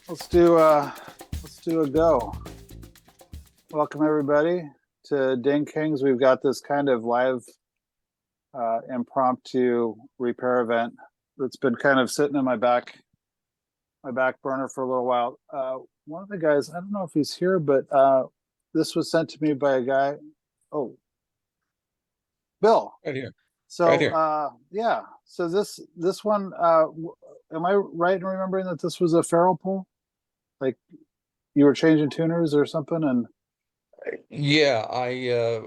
Let's do a go. Welcome everybody to Ding Kings. We've got this kind of live impromptu repair event that's been kind of sitting in my back burner for a little while. One of the guys, I don't know if he's here, but this was sent to me by a guy. Oh, Bill. Right here. So Right here. yeah. So this one, am I right in remembering that this was a ferrule pull? Like you were changing tuners or something, and Yeah, I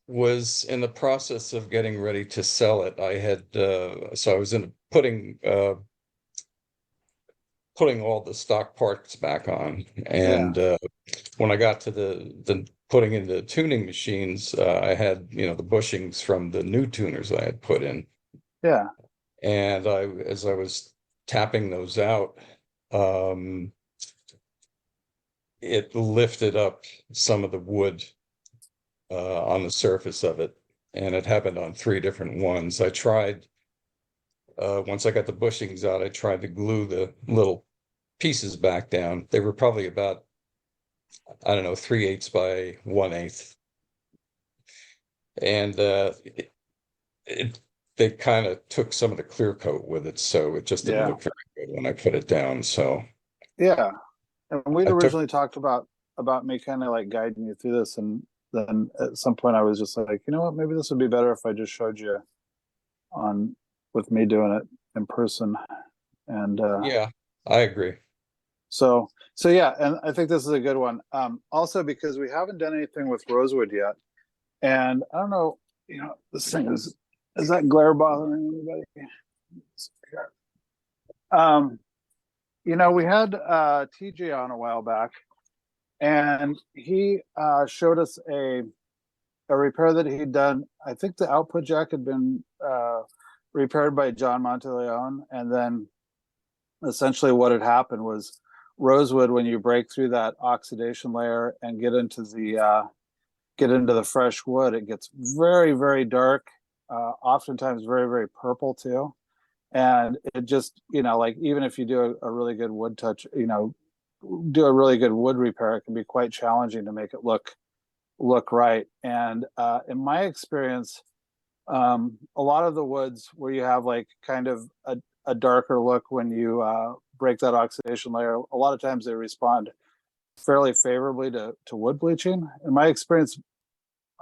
was in the process of getting ready to sell it. I had so I was in putting all the stock parts back on, yeah, and when I got to the putting in the tuning machines, I had the bushings from the new tuners I had put in, yeah, and as I was tapping those out, um, it lifted up some of the wood on the surface of it, and it happened on three different ones. I tried once I got the bushings out, I tried to glue the little pieces back down. They were probably about, I don't know, 3/8 by 1/8, and they kind of took some of the clear coat with it, so it just didn't yeah, look very good when I put it down. So yeah. And we'd I took, originally talked about me kind of like guiding you through this, and then at some point I was just like, you know what, maybe this would be better if I just showed you on with me doing it in person. And yeah, I agree. so yeah, and I think this is a good one. Also because we haven't done anything with rosewood yet, and I don't know, this thing is that glare bothering anybody? Um, we had TJ on a while back, and he showed us a repair that he'd done. I think the output jack had been repaired by John Monteleone, and then essentially what had happened was rosewood, when you break through that oxidation layer and get into the fresh wood, it gets very, very dark, oftentimes very, very purple too. And it just, like even if you do a really good wood touch, do a really good wood repair, it can be quite challenging to make it look right. And in my experience, a lot of the woods where you have like kind of a darker look when you break that oxidation layer, a lot of times they respond fairly favorably to wood bleaching. In my experience,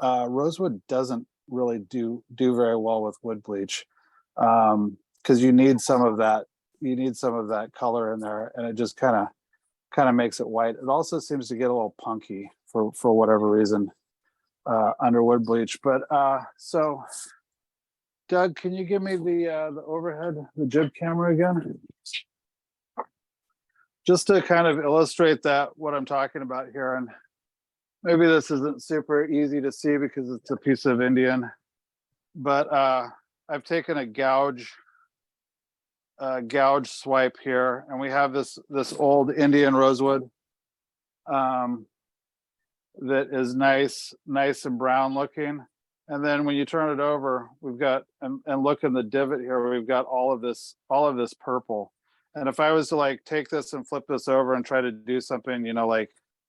rosewood doesn't really do very well with wood bleach, because you need some of that color in there, and it just kind of makes it white. It also seems to get a little punky for whatever reason under wood bleach. But so Doug, can you give me the overhead, the jib camera again? Just to kind of illustrate what I'm talking about here. And maybe this isn't super easy to see because it's a piece of Indian, but I've taken a gouge swipe here, and we have this old Indian rosewood that is nice and brown looking. And then when you turn it over, we've got, and look in the divot here, we've got all of this purple. And if I was to like take this and flip this over and try to do something,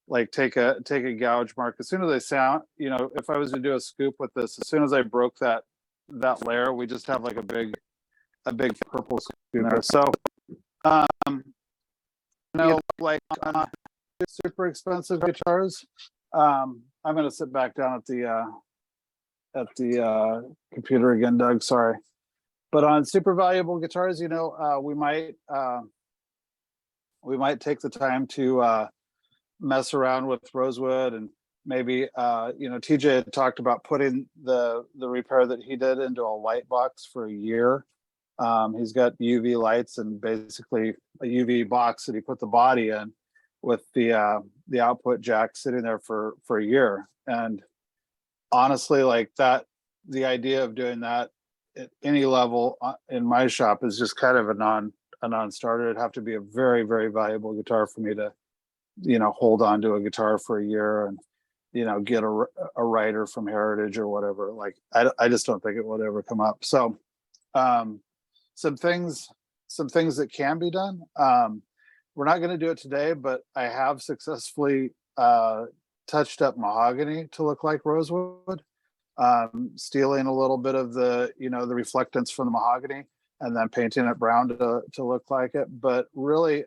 like take a gouge mark, as soon as I sound, if I was to do a scoop with this, as soon as I broke that layer, we just have like a big purple scoop in there. So like super expensive guitars, I'm gonna sit back down at the computer again, Doug, sorry. But on super valuable guitars, we might take the time to mess around with rosewood, and maybe TJ had talked about putting the repair that he did into a light box for a year. He's got UV lights and basically a UV box that he put the body in with the output jack sitting there for a year. And honestly, like that, the idea of doing that at any level in my shop is just kind of a non-starter. It'd have to be a very, very valuable guitar for me to, hold on to a guitar for a year and, get a writer from Heritage or whatever. Like, I just don't think it would ever come up. So, some things that can be done. we're not going to do it today, but I have successfully touched up mahogany to look like rosewood, stealing a little bit of the, the reflectance from the mahogany and then painting it brown to look like it. But really,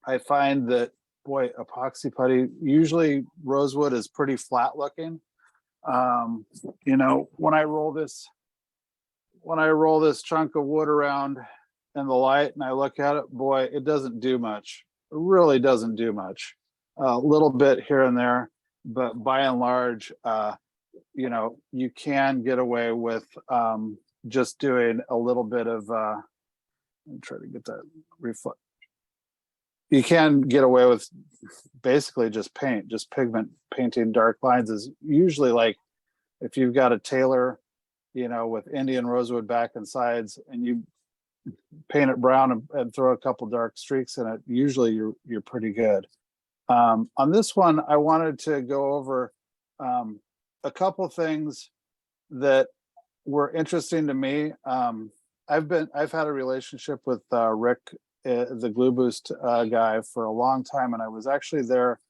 I find that, boy, epoxy putty, usually rosewood is pretty flat looking. When I roll this chunk of wood around in the light and I look at it, boy, it doesn't do much. It really doesn't do much. A little bit here and there, but by and large, you can get away with just doing a little bit of, I'm trying to get that reflect. You can get away with basically just pigment painting dark lines is usually like if you've got a tailor, with Indian rosewood back and sides and you paint it brown and throw a couple dark streaks in it, usually you're pretty good. On this one, I wanted to go over a couple things that were interesting to me. I've had a relationship with Rick, the Gluboost guy, for a long time, and I was actually there.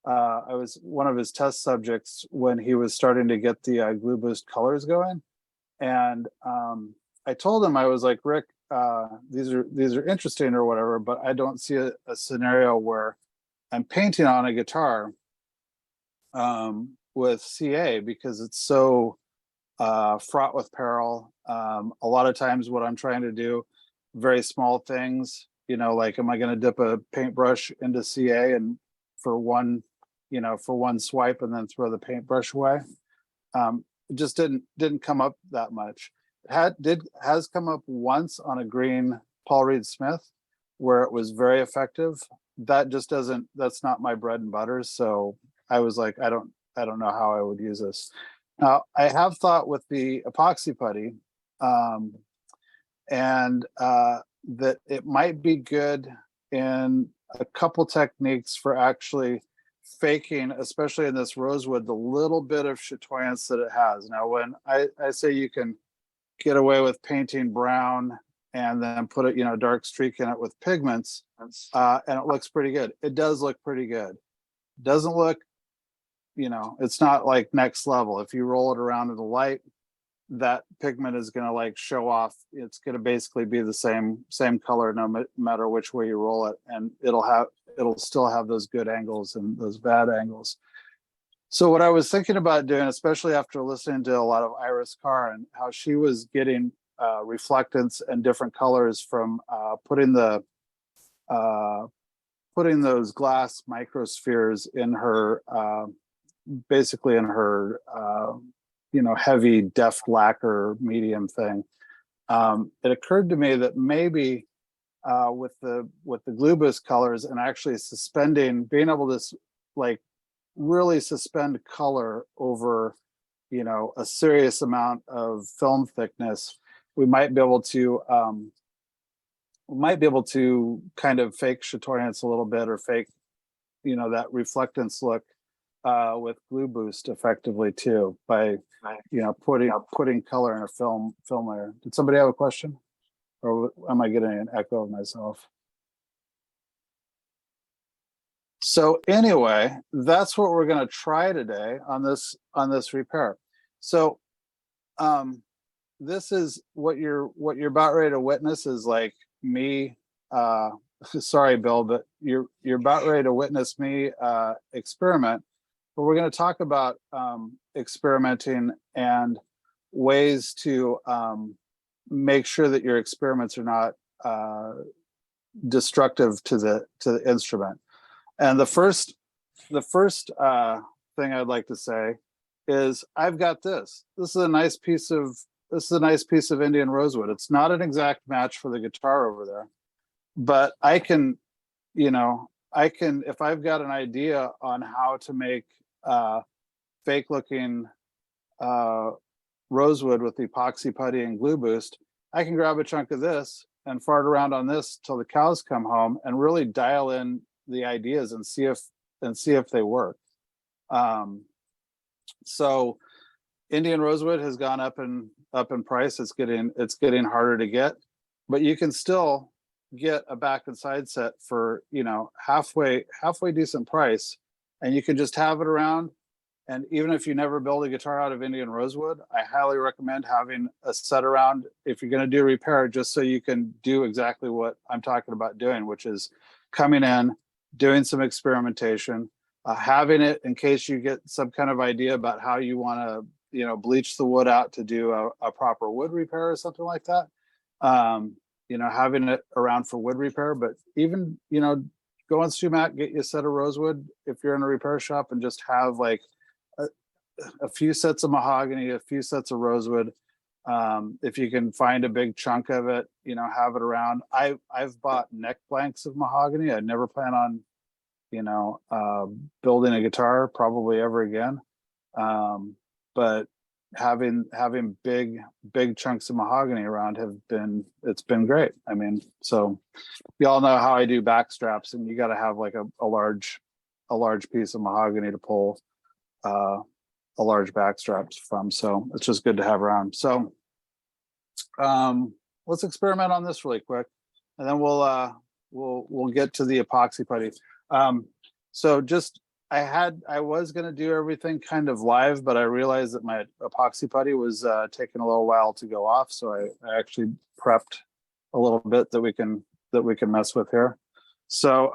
I was one of his test subjects when he was starting to get the Gluboost colors going, and I told him, I was like, Rick, these are interesting or whatever, but I don't see a scenario where I'm painting on a guitar with CA because it's so fraught with peril. A lot of times what I'm trying to do, very small things, like, am I going to dip a paintbrush into CA and for one swipe and then throw the paintbrush away? It just didn't come up that much. Has come up once on a green Paul Reed Smith where it was very effective. That just that's not my bread and butter. So I was like, I don't know how I would use this. Now I have thought with the epoxy putty, and that it might be good in a couple techniques for actually faking, especially in this rosewood, the little bit of chatoyance that it has. Now, when I say you can get away with painting brown and then put a dark streak in it with pigments, and it looks pretty good. It does look pretty good. It doesn't look, it's not like next level. If you roll it around in the light, that pigment is going to like show off. It's going to basically be the same color no matter which way you roll it, and it'll still have those good angles and those bad angles. So what I was thinking about doing, especially after listening to a lot of Iris Carr and how she was getting reflectance and different colors from putting those glass microspheres in her, basically in her, heavy deft lacquer medium thing. It occurred to me that maybe with the Gluboost colors and actually being able to like really suspend color over, a serious amount of film thickness, we might be able to kind of fake chatoyance a little bit, or fake, that reflectance look with Gluboost effectively too, by putting color in a film layer. Did somebody have a question, or am I getting an echo of myself? So anyway, that's what we're going to try today on this repair. So this is what you're about ready to witness is like me, sorry Bill, but you're about ready to witness me experiment. But we're going to talk about experimenting and ways to make sure that your experiments are not destructive to the instrument. And the first thing I'd like to say is I've got this. This is a nice piece of Indian rosewood. It's not an exact match for the guitar over there, but I can, if I've got an idea on how to make fake looking rosewood with epoxy putty and Gluboost, I can grab a chunk of this and fart around on this till the cows come home and really dial in the ideas and see if they work. So Indian rosewood has gone up in price. It's getting harder to get, but you can still get a back and side set for, you know, halfway decent price, and you can just have it around. And even if you never build a guitar out of Indian rosewood, I highly recommend having a set around if you're going to do repair, just so you can do exactly what I'm talking about doing, which is coming in, doing some experimentation, having it in case you get some kind of idea about how you want to, you know, bleach the wood out to do a proper wood repair or something like that. You know, having it around for wood repair, but even, you know, go on StuMat, get you a set of rosewood if you're in a repair shop, and just have like a few sets of mahogany, a few sets of rosewood. If you can find a big chunk of it, you know, have it around. I've bought neck blanks of mahogany. I never plan on, you know, building a guitar probably ever again. But having big chunks of mahogany around it's been great. I mean, so you all know how I do back straps, and you got to have like a large piece of mahogany to pull a large back straps from. So it's just good to have around. So let's experiment on this really quick, and then we'll get to the epoxy putty. So just I was going to do everything kind of live, but I realized that my epoxy putty was taking a little while to go off. So I actually prepped a little bit that we can mess with here. So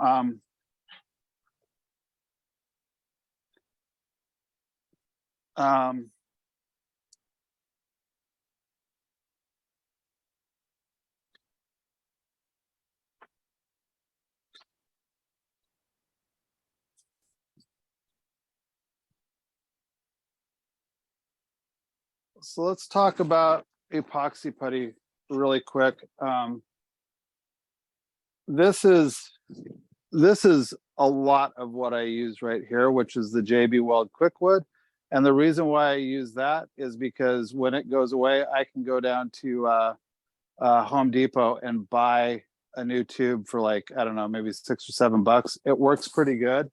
so let's talk about epoxy putty really quick. This is a lot of what I use right here, which is the JB Weld kwikwood. And the reason why I use that is because when it goes away, I can go down to Home Depot and buy a new tube for like, I don't know, maybe $6 or $7. It works pretty good.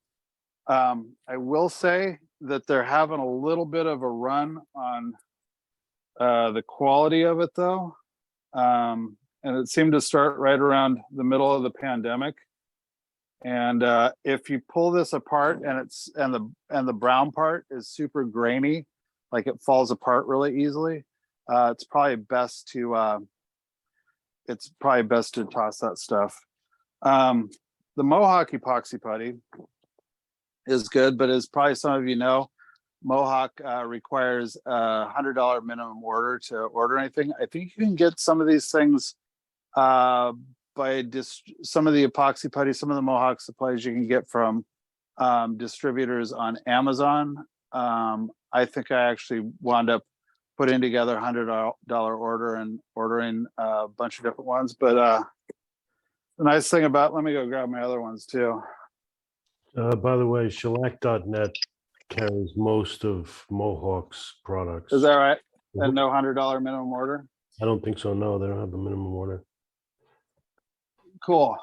I will say that they're having a little bit of a run on the quality of it though. And it seemed to start right around the middle of the pandemic. And if you pull this apart and the brown part is super grainy, like it falls apart really easily, it's probably best to toss that stuff. The Mohawk epoxy putty is good, but as probably some of you know, Mohawk requires a $100 minimum order to order anything. I think you can get some of these things by some of the epoxy putty, some of the Mohawk supplies you can get from distributors on Amazon. I think I actually wound up putting together $100 order and ordering a bunch of different ones. But the nice thing about, let me go grab my other ones too. By the way, shellac.net carries most of Mohawk's products. Is that right? And no $100 minimum order? I don't think so. No, they don't have a minimum order. Cool.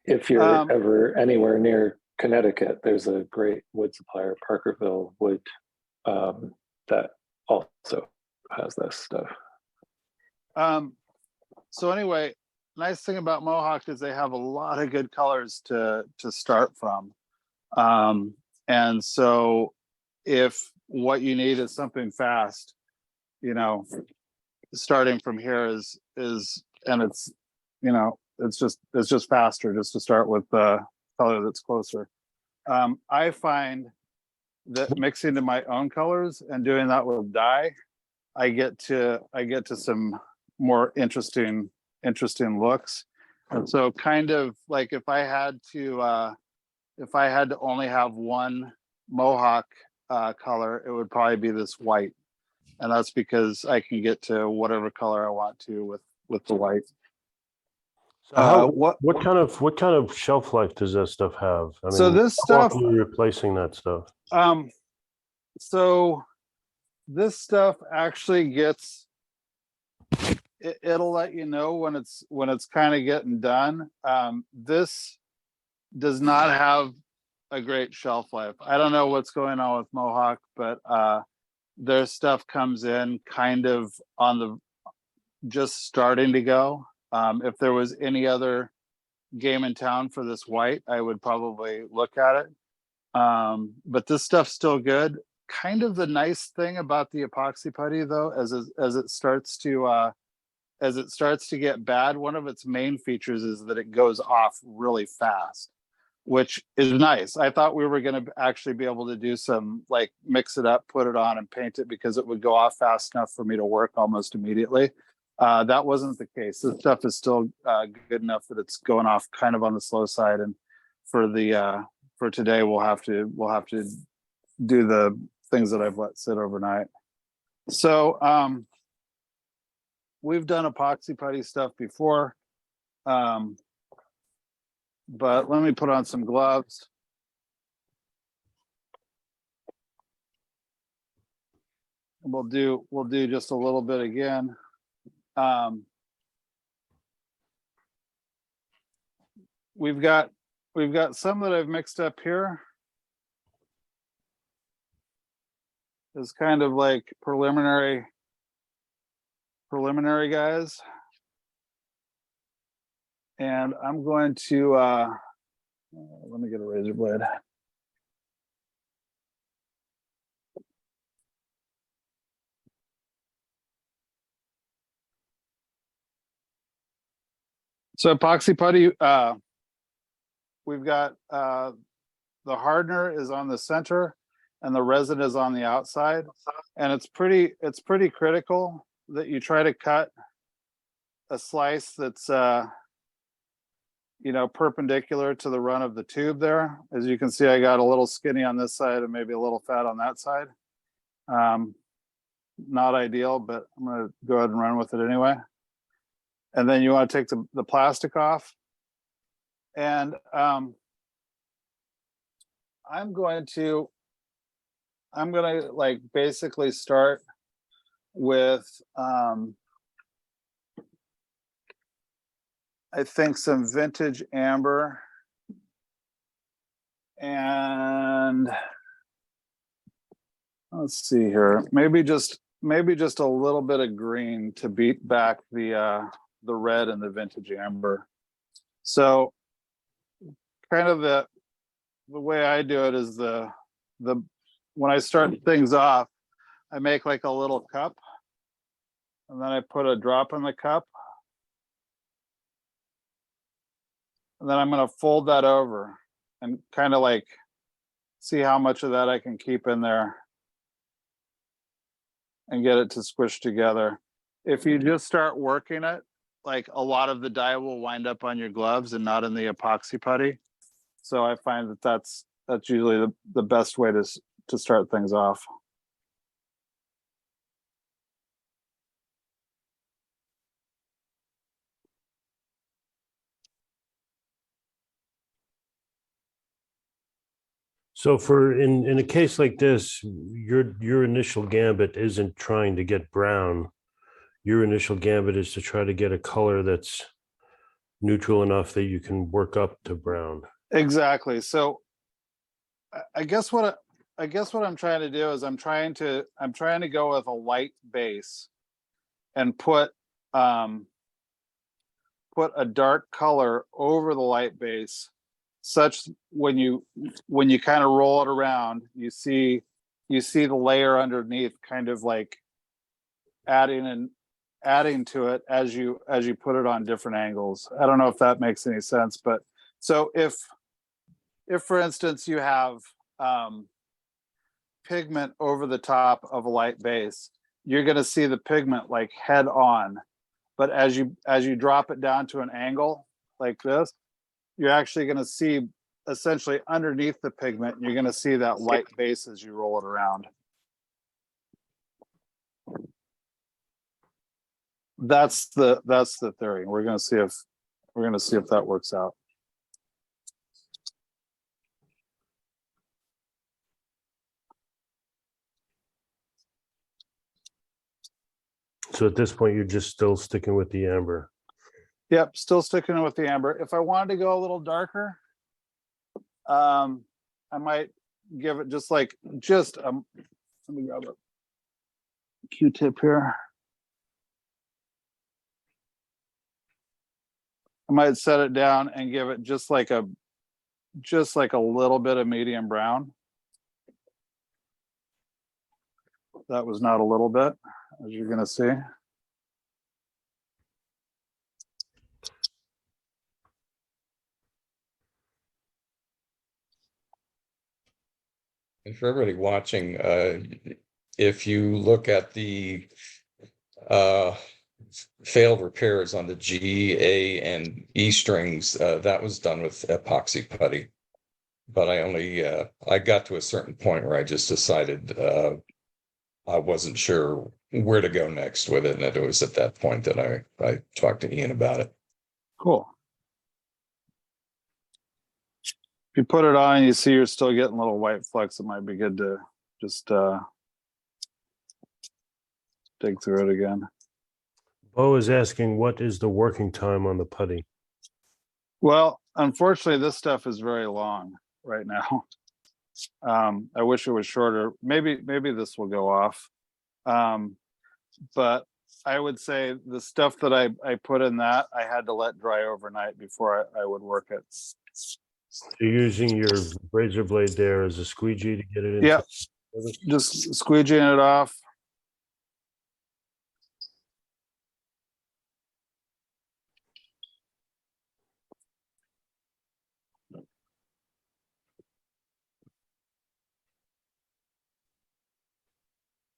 If you're ever anywhere near Connecticut, there's a great wood supplier, Parkerville Wood, that also has this stuff. So anyway, nice thing about Mohawk is they have a lot of good colors to start from. And so if what you need is something fast, you know, starting from here is and it's, you know, it's just faster just to start with the color that's closer. I find that mixing to my own colors and doing that with dye, I get to some more interesting looks. And so kind of like if I had to only have one Mohawk color, it would probably be this white. And that's because I can get to whatever color I want to with the white. So what kind of shelf life does that stuff have? I mean, so this how stuff, often are you replacing that stuff? So this stuff actually gets, it'll let you know when it's kind of getting done. This does not have a great shelf life. I don't know what's going on with Mohawk, but their stuff comes in kind of on the just starting to go. If there was any other game in town for this white, I would probably look at it. But this stuff's still good. Kind of the nice thing about the epoxy putty though, as it starts to get bad, one of its main features is that it goes off really fast, which is nice. I thought we were going to actually be able to do some, like, mix it up, put it on and paint it, because it would go off fast enough for me to work almost immediately. That wasn't the case. This stuff is still good enough that it's going off kind of on the slow side. And for today, we'll have to do the things that I've let sit overnight. So we've done epoxy putty stuff before, but let me put on some gloves. We'll do just a little bit again. We've got some that I've mixed up here. It's kind of like preliminary guys. And I'm going to let me get a razor blade. So epoxy putty, we've got the hardener is on the center and the resin is on the outside. And it's pretty critical that you try to cut a slice that's perpendicular to the run of the tube there. As you can see, I got a little skinny on this side and maybe a little fat on that side. Not ideal, but I'm going to go ahead and run with it anyway. And then you want to take the plastic off. And I'm going to like basically start with I think some vintage amber and let's see here, maybe just a little bit of green to beat back the red and the vintage amber. So kind of the way I do it is when I start things off, I make like a little cup and then I put a drop in the cup. And then I'm going to fold that over and kind of like see how much of that I can keep in there and get it to squish together. If you just start working it, like a lot of the dye will wind up on your gloves and not in the epoxy putty. So I find that that's usually the best way to start things off. So in a case like this, your initial gambit isn't trying to get brown. Your initial gambit is to try to get a color that's neutral enough that you can work up to brown. Exactly. So I guess what I'm trying to do is I'm trying to go with a light base and put a dark color over the light base, such when you kind of roll it around, you see the layer underneath kind of like adding to it as you put it on different angles. I don't know if that makes any sense, but so if for instance you have pigment over the top of a light base, you're going to see the pigment like head on, but as you drop it down to an angle like this, you're actually going to see essentially underneath the pigment, and you're going to see that light base as you roll it around. That's the theory. We're going to see if that works out. So at this point, you're just still sticking with the amber. Yep, still sticking with the amber. If I wanted to go a little darker, I might give it let me grab a Q-tip here. I might set it down and give it just like a little bit of medium brown. That was not a little bit, as you're gonna see. And for everybody watching, if you look at the uh, failed repairs on the G, A, and E strings, that was done with epoxy putty. But I got to a certain point where I just decided I wasn't sure where to go next with it. And it was at that point that I talked to Ian about it. Cool. If you put it on and you see you're still getting little white flecks, it might be good to just dig through it again. Bo is asking, what is the working time on the putty? Well, unfortunately, this stuff is very long right now. I wish it was shorter. Maybe this will go off. But I would say the stuff that I put in that, I had to let dry overnight before I would work it. So you're using your razor blade there as a squeegee to get it into. Yeah, just squeegeeing it off.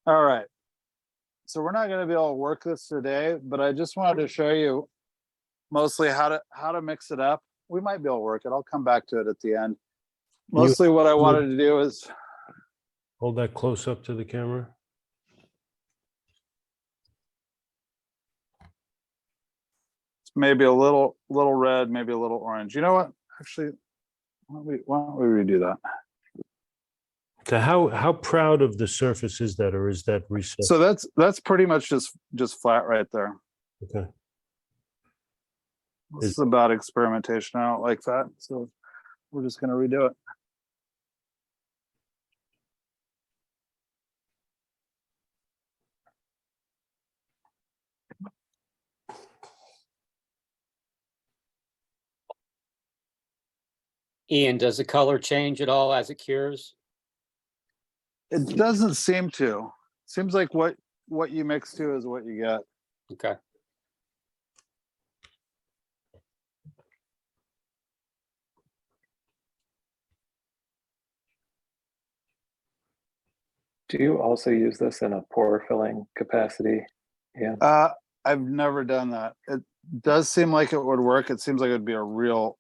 All right. So we're not going to be able to work this today, but I just wanted to show you mostly how to mix it up. We might be able to work it. I'll come back to it at the end. Mostly what I wanted to do is hold that close up to the camera. maybe a little red, maybe a little orange. You know what? Actually, why don't we redo that? So how proud of the surface is that, or is that recessed? So that's pretty much just flat right there. Okay. This is about experimentation. I don't like that, so we're just going to redo it. Ian, does the color change at all as it cures? It doesn't seem to. Seems like what you mix to is what you get. Okay. Do you also use this in a pore filling capacity? Yeah. I've never done that. It does seem like it would work. It seems like it would be a real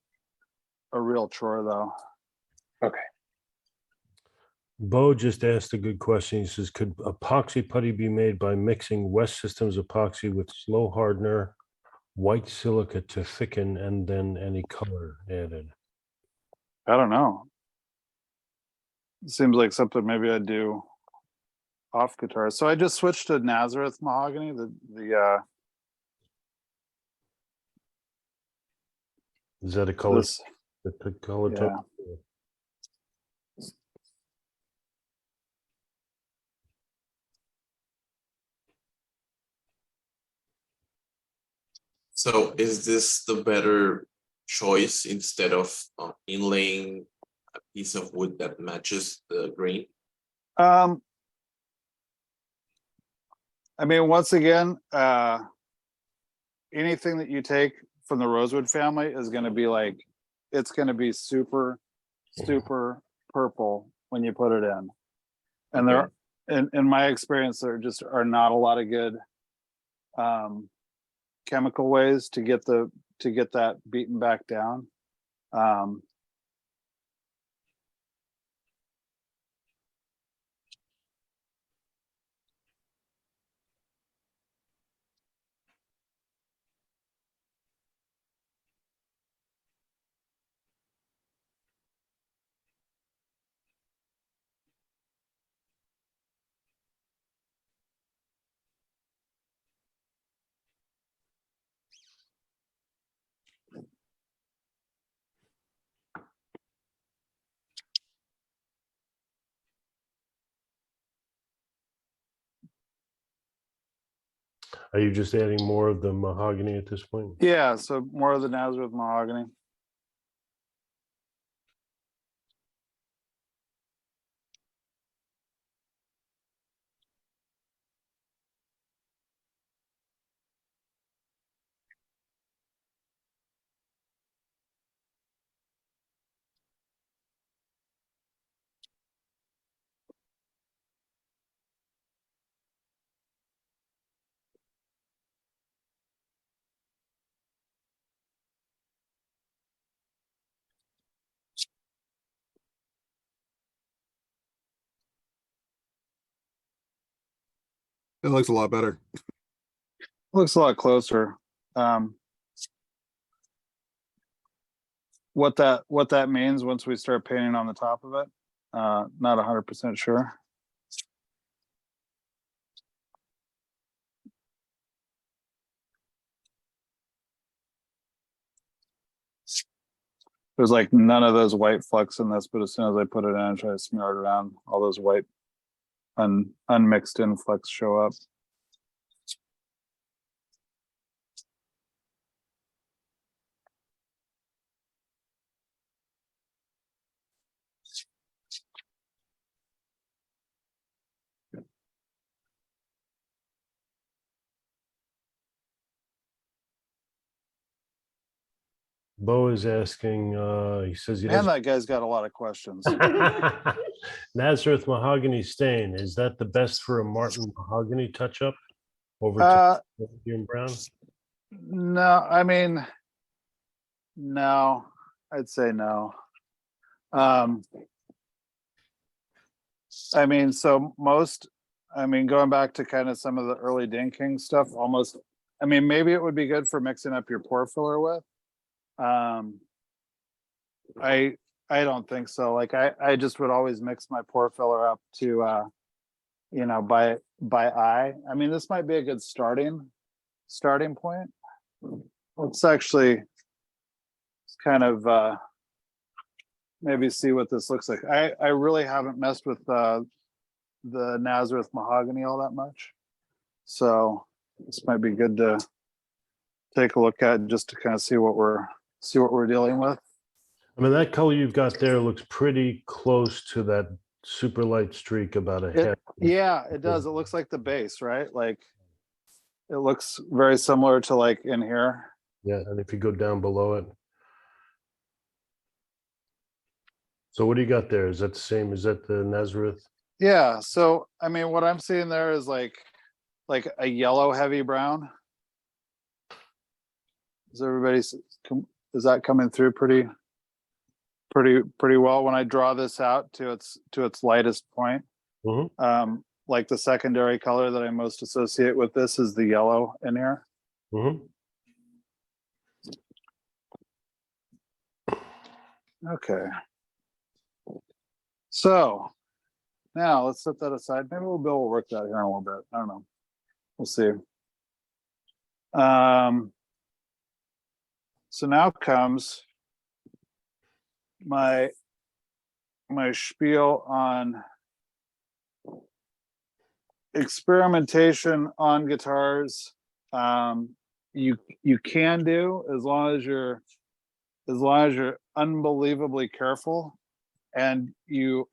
chore though. Okay. Bo just asked a good question. He says, could epoxy putty be made by mixing West Systems epoxy with slow hardener, white silica to thicken, and then any color added? I don't know. It seems like something maybe I'd do off guitar. So I just switched to Nazareth mahogany, Is that a color? this, The color yeah. tone? So is this the better choice instead of inlaying a piece of wood that matches the grain? I mean, once again, anything that you take from the rosewood family is going to be like, it's going to be super purple when you put it in. And Okay. there, in my experience, there just are not a lot of good chemical ways to get that beaten back down. Are you just adding more of the mahogany at this point? Yeah, so more of the Nazareth mahogany. It looks a lot better. Looks a lot closer. What that means once we start painting on the top of it, not 100% sure. There's like none of those white flecks in this, but as soon as I put it in and try to smear it around, all those white unmixed in flecks show up. Bo is asking, he says he Man, doesn't. that guy's got a lot of questions. Nazareth mahogany stain, is that the best for a Martin mahogany touch-up over medium brown? No, I mean, no, I'd say no. I mean, going back to kind of some of the early dinking stuff, almost, I mean, maybe it would be good for mixing up your pore filler with. I don't think so. Like I just would always mix my pore filler up to by eye. I mean, this might be a good starting point. Let's actually kind of maybe see what this looks like. I really haven't messed with the Nazareth mahogany all that much, so this might be good to take a look at just to kind of see what we're dealing with. I mean, that color you've got there looks pretty close to that super light streak about a head. Yeah, it does. It looks like the base, right? Like it looks very similar to like in here. Yeah, and if you go down below it. So what do you got there? Is that the same? Is that the Nazareth? Yeah, so I mean, what I'm seeing there is like a yellow heavy brown. Is that coming through pretty well when I draw this out to its lightest point? Mm-hmm. Like the secondary color that I most associate with this is the yellow in here. Mm-hmm. Okay. So now let's set that aside. Maybe we'll be able to work that here in a little bit. I don't know. We'll see. So now comes my spiel on experimentation on guitars. You can do as long as you're unbelievably careful and you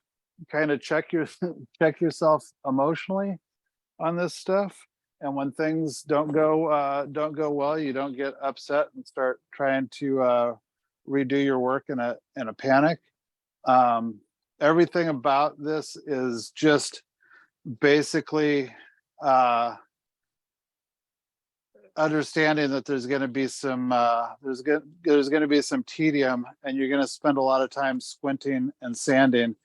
kind of check yourself emotionally on this stuff. And when things don't go well, you don't get upset and start trying to redo your work in a panic. Everything about this is just basically understanding that there's going to be some there's going to be some tedium, and you're going to spend a lot of time squinting and sanding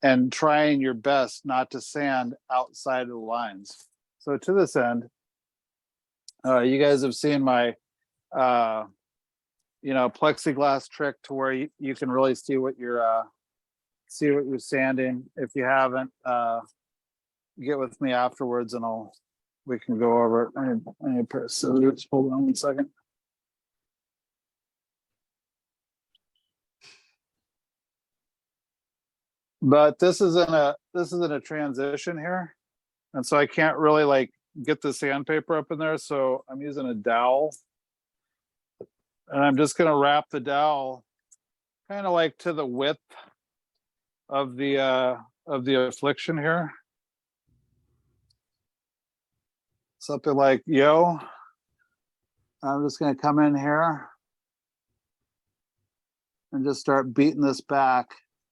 and trying your best not to sand outside of the lines. So to this end, you guys have seen my plexiglass trick to where you can really see what you're sanding. If you haven't, get with me afterwards and we can go over it. I need a pair of scissors. Hold on 1 second. But this is in a transition here, and so I can't really like get the sandpaper up in there. So I'm using a dowel. And I'm just gonna wrap the dowel kind of like to the width of the affliction here. Something like, yo. I'm just gonna come in here and just start beating this back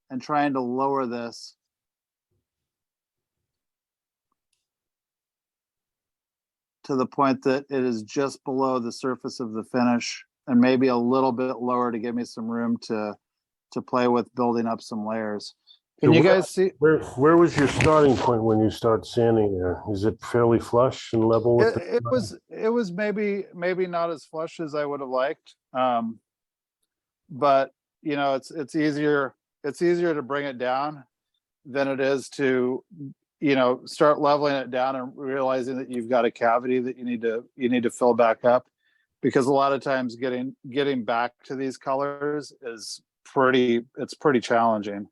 and trying to lower this. To the point that it is just below the surface of the finish and maybe a little bit lower to give me some room to play with building up some layers. Can So you guys see? Where was your starting point when you start sanding there? Is it fairly flush and level with the? It was maybe not as flush as I would have liked. But you know, it's easier to bring it down than it is to, you know, start leveling it down and realizing that you've got a cavity that you need to fill back up, because a lot of times getting back to these colors is pretty challenging.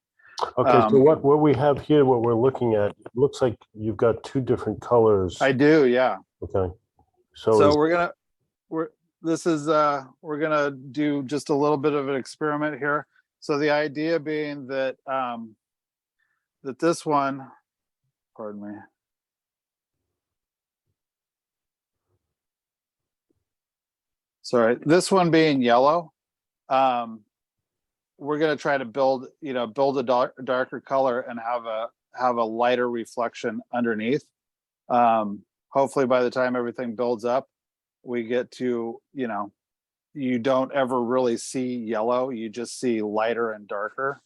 Okay, so what we have here, what we're looking at, looks like you've got two different colors. I do, yeah. Okay. So we're gonna do just a little bit of an experiment here. So the idea being that that this one, pardon me. Sorry, this one being yellow. We're gonna try to build a darker color and have a lighter reflection underneath. Hopefully by the time everything builds up, we get to, you know, you don't ever really see yellow, you just see lighter and darker.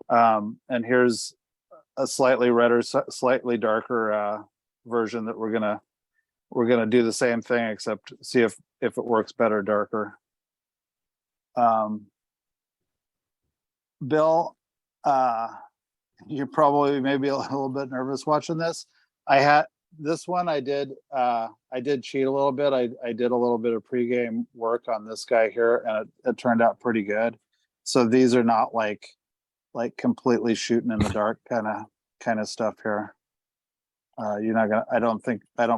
And here's a slightly redder, slightly darker version that we're gonna do the same thing, except see if it works better darker. Bill, you're probably maybe a little bit nervous watching this. This one I did cheat a little bit. I did a little bit of pregame work on this guy here, and it turned out pretty good. So these are not like completely shooting in the dark kind of stuff here. You're not gonna. I don't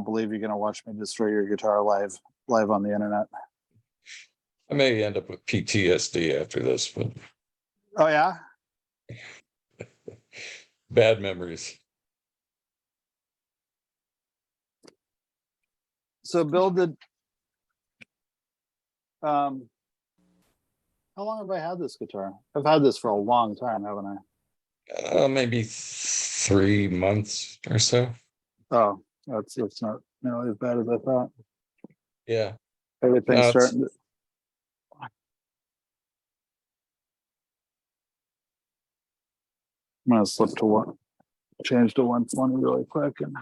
believe you're gonna watch me destroy your guitar live on the internet. I may end up with PTSD after this, but Oh yeah. bad memories. So Bill did. How long have I had this guitar? I've had this for a long time, haven't I? Maybe 3 months or so. Oh, that's not nearly as bad as I thought. Yeah. Everything's No, starting to. I'm gonna change to 120 really quick and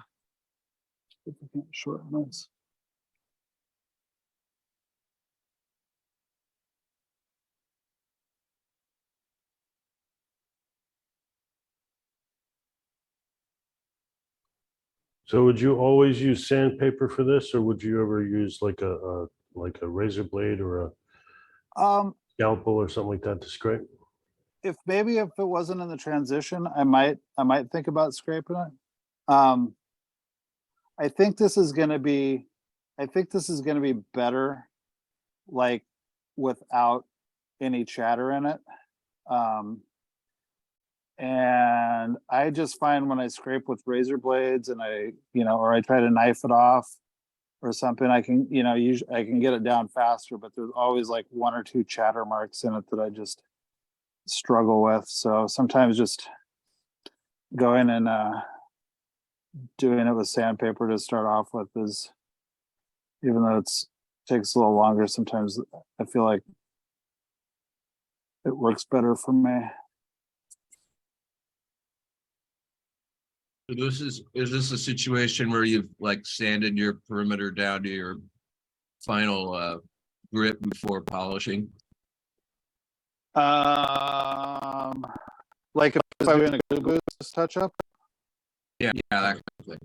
see if I can shorten this. So would you always use sandpaper for this, or would you ever use like a razor blade or a scalpel or something like that to scrape? If it wasn't in the transition, I might think about scraping it. I think this is gonna be better, like without any chatter in it. And I just find when I scrape with razor blades and or I try to knife it off or something, I can, usually I can get it down faster, but there's always like 1 or 2 chatter marks in it that I just struggle with. So sometimes just going and doing it with sandpaper to start off with is, even though takes a little longer, sometimes I feel like it works better for me. Is this a situation where you've like sanded your perimeter down to your final grip before polishing? Like if I was doing a Gluboost touch up. Yeah, that kind of thing.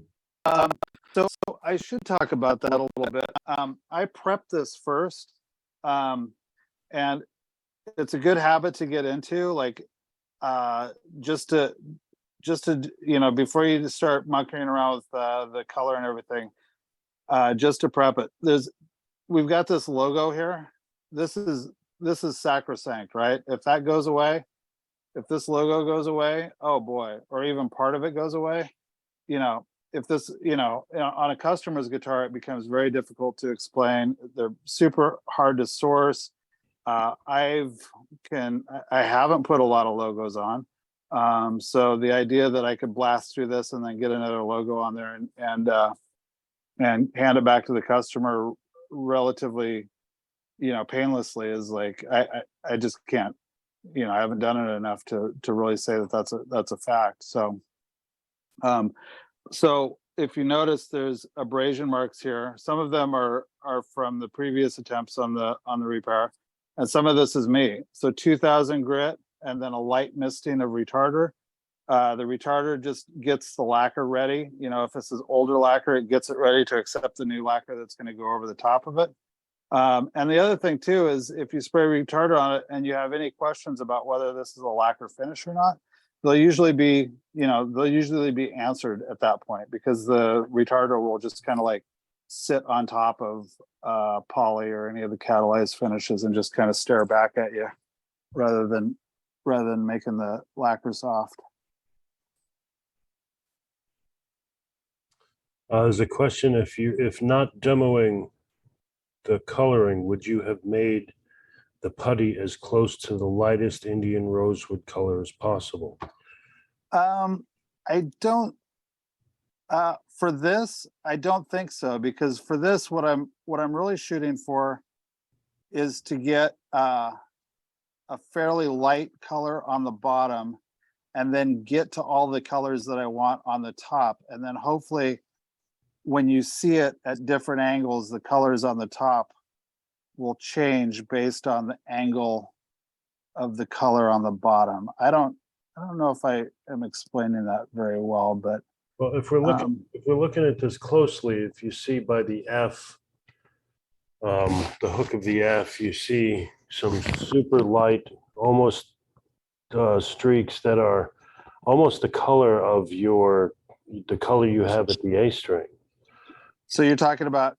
So I should talk about that a little bit. I prepped this first, and it's a good habit to get into, like just to before you start monkeying around with the color and everything, just to prep it. We've got this logo here. This is sacrosanct, right? If that goes away, if this logo goes away, oh boy, or even part of it goes away, if this, on a customer's guitar, it becomes very difficult to explain. They're super hard to source. I haven't put a lot of logos on. So the idea that I could blast through this and then get another logo on there and hand it back to the customer relatively, painlessly is like, I just can't, I haven't done it enough to really say that that's a fact. So, so if you notice, there's abrasion marks here. Some of them are from the previous attempts on the repair, and some of this is me. So 2000 grit and then a light misting of retarder. The retarder just gets the lacquer ready. If this is older lacquer, it gets it ready to accept the new lacquer that's going to go over the top of it. And the other thing too is if you spray retarder on it and you have any questions about whether this is a lacquer finish or not, they'll usually be answered at that point, because the retarder will just kind of like sit on top of poly or any of the catalyzed finishes and just kind of stare back at you rather than making the lacquer soft. There's a question, if not demoing the coloring, would you have made the putty as close to the lightest Indian rosewood color as possible? I don't, for this, I don't think so, because for this, what I'm really shooting for is to get a fairly light color on the bottom and then get to all the colors that I want on the top. And then hopefully when you see it at different angles, the colors on the top will change based on the angle of the color on the bottom. I don't know if I am explaining that very well, but Well, if we're looking at this closely, if you see by the F, the hook of the F, you see some super light, almost streaks that are almost the color of the color you have at the A string. so you're talking about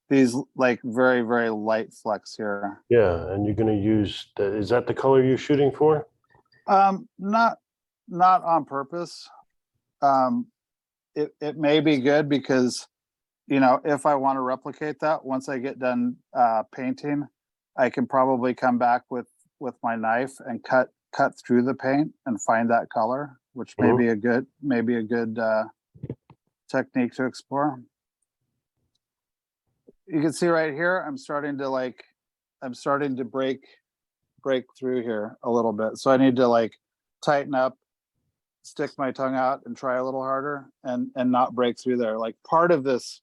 these like very, very light flecks here. Yeah, and you're going to use is that the color you're shooting for? Not on purpose. It may be good because, if I want to replicate that, once I get done painting, I can probably come back with my knife and cut through the paint and find that color, which may be a good technique to explore. You can see right here, I'm starting to break through here a little bit. So I need to like tighten up, stick my tongue out and try a little harder and not break through there. Like part of this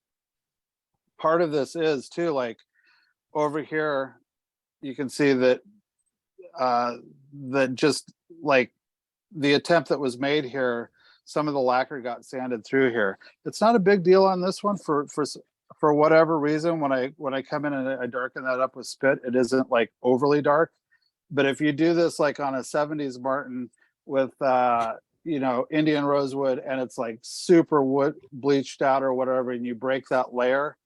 is too, like over here, you can see that that just like the attempt that was made here, some of the lacquer got sanded through here. It's not a big deal on this one for whatever reason. When I come in and I darken that up with spit, it isn't like overly dark. But if you do this like on a 70s Martin with Indian rosewood and it's like super wood bleached out or whatever, and you break that layer,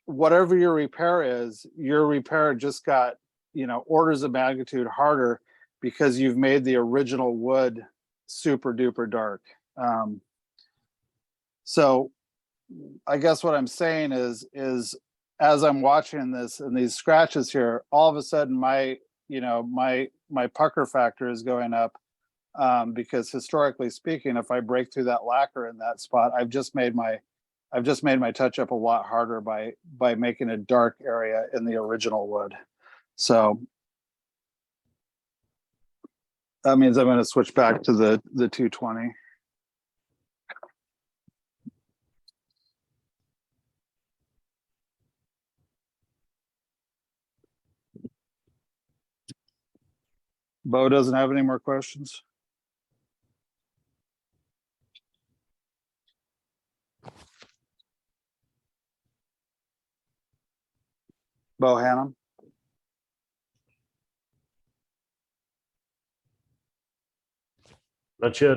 whatever your repair just got orders of magnitude harder because you've made the original wood super duper dark. So I guess what I'm saying is as I'm watching this and these scratches here, all of a sudden my pucker factor is going up, because historically speaking, if I break through that lacquer in that spot, I've just made my touch up a lot harder by making a dark area in the original wood. So that means I'm going to switch back to the 220. Bo doesn't have any more questions. Bo Hannum. Not yet.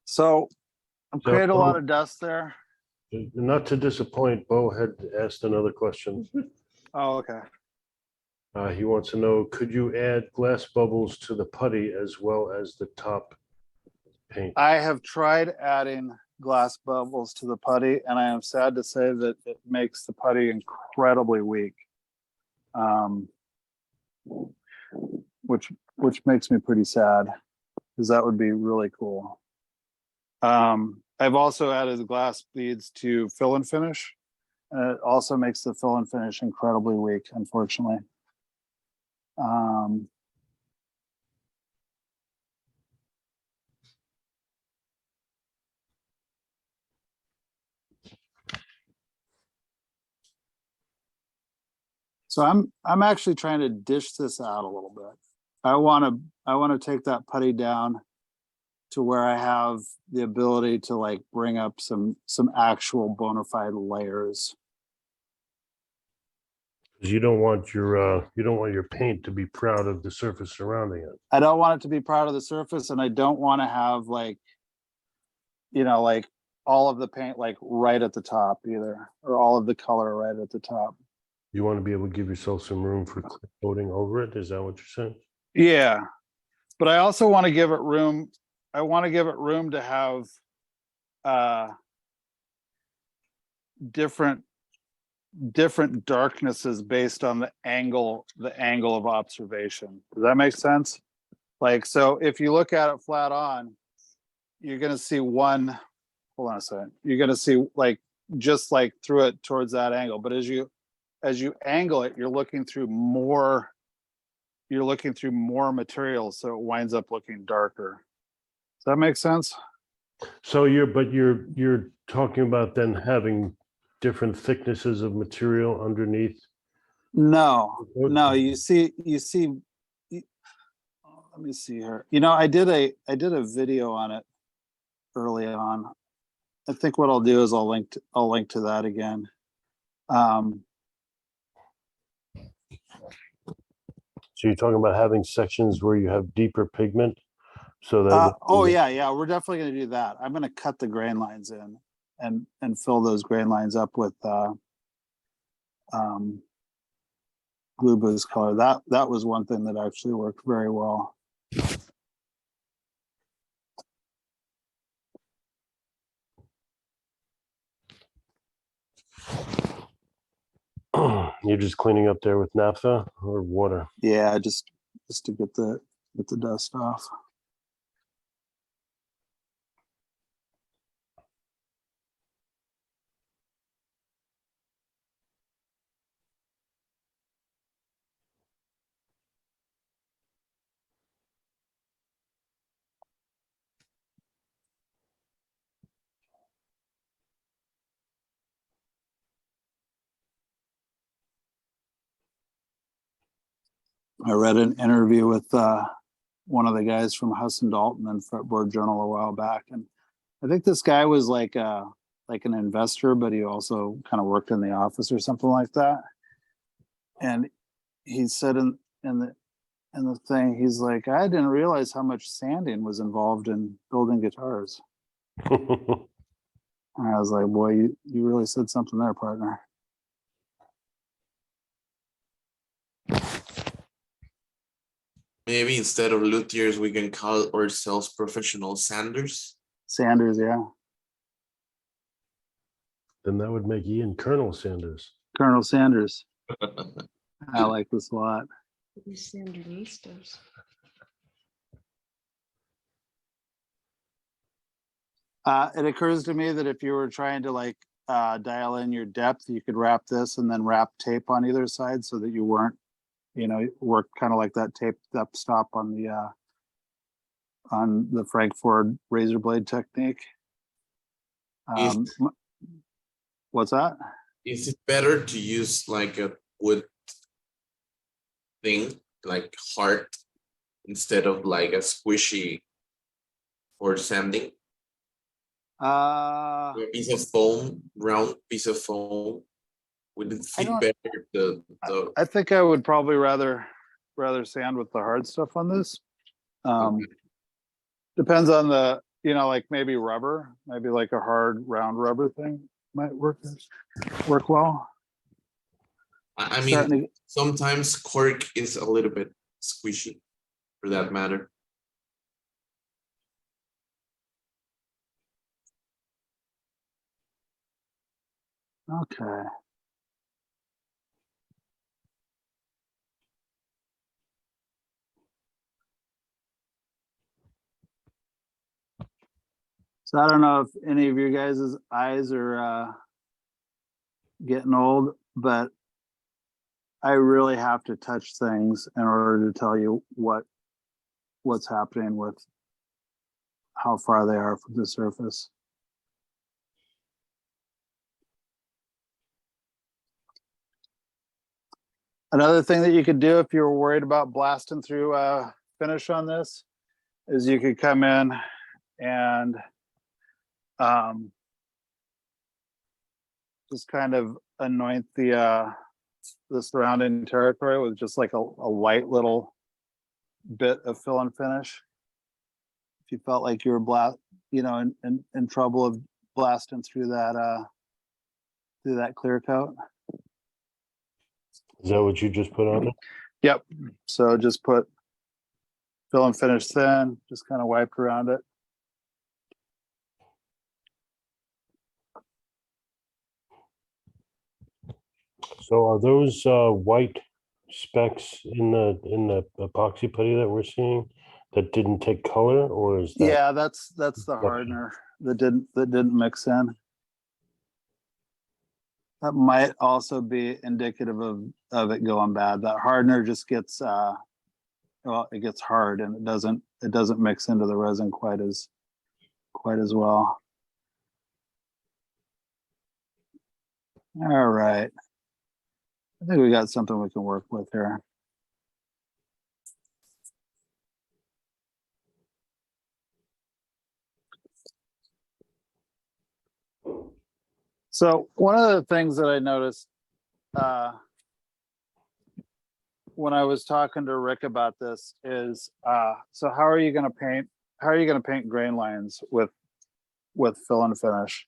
So I'm So- creating a lot of dust there. Not to disappoint, Bo had asked another question. Oh, okay. He wants to know, could you add glass bubbles to the putty as well as the top paint? I have tried adding glass bubbles to the putty, and I am sad to say that it makes the putty incredibly weak. Which makes me pretty sad, because that would be really cool. I've also added the glass beads to fill and finish, and it also makes the fill and finish incredibly weak, unfortunately. So I'm actually trying to dish this out a little bit. I want to take that putty down to where I have the ability to like bring up some actual bona fide layers. You don't want your paint to be proud of the surface surrounding it. I don't want it to be proud of the surface, and I don't want to have like, like all of the paint like right at the top either, or all of the color right at the top. You want to be able to give yourself some room for coating over it. Is that what you're saying? Yeah, but I also want to give it room. I want to give it room to have different darknesses based on the angle of observation. Does that make sense? Like, so if you look at it flat on, you're gonna see one. Hold on a second. You're gonna see like just like through it towards that angle, but as you angle it, you're looking through more materials, so it winds up looking darker. Does that make sense? So you're talking about then having different thicknesses of material underneath. No, you see, let me see here. I did a video on it early on. I think what I'll do is I'll link to that again. So you're talking about having sections where you have deeper pigment, so that oh yeah, we're definitely going to do that. I'm going to cut the grain lines in and fill those grain lines up with Gluboost color. That was one thing that actually worked very well. you're just cleaning up there with naphtha or water. Yeah, just to get the dust off. I read an interview with one of the guys from Huss and Dalton and Fretboard Journal a while back, and I think this guy was like an investor, but he also kind of worked in the office or something like that. And he said in the thing, he's like, I didn't realize how much sanding was involved in building guitars. And I was like, boy, you really said something there, partner. Maybe instead of luthiers, we can call ourselves professional sanders. Sanders, yeah. Then that would make Ian Colonel Sanders. Colonel Sanders. I like this a lot. Sandinistas. It occurs to me that if you were trying to like dial in your depth, you could wrap this and then wrap tape on either side so that you weren't, work kind of like that tape up stop on the Frank Ford razor blade technique. What's that? Is it better to use like a wood thing, like hard, instead of like a squishy for sanding? A piece of foam, round piece of foam, would it fit better? I think I would probably rather sand with the hard stuff on this. Depends on the you know, like maybe rubber, maybe like a hard round rubber thing might work well. I Starting mean, to- sometimes cork is a little bit squishy for that matter. Okay. So I don't know if any of your guys' eyes are getting old, but I really have to touch things in order to tell you what's happening with how far they are from the surface. Another thing that you could do if you were worried about blasting through finish on this is you could come in and just kind of anoint the surrounding territory with just like a light little bit of fill and finish. If you felt like you were in trouble of blasting through that clear coat. Is that what you just put on it? Yep. So just put fill and finish thin, just kind of wiped around it. So are those white specks in the epoxy putty that we're seeing that didn't take color, or is that? Yeah, that's the hardener that didn't mix in. That might also be indicative of it going bad. That hardener just gets well, it gets hard and it doesn't mix into the resin quite as well. All right. I think we got something we can work with here. So one of the things that I noticed when I was talking to Rick about this is so how are you going to paint grain lines with fill and finish?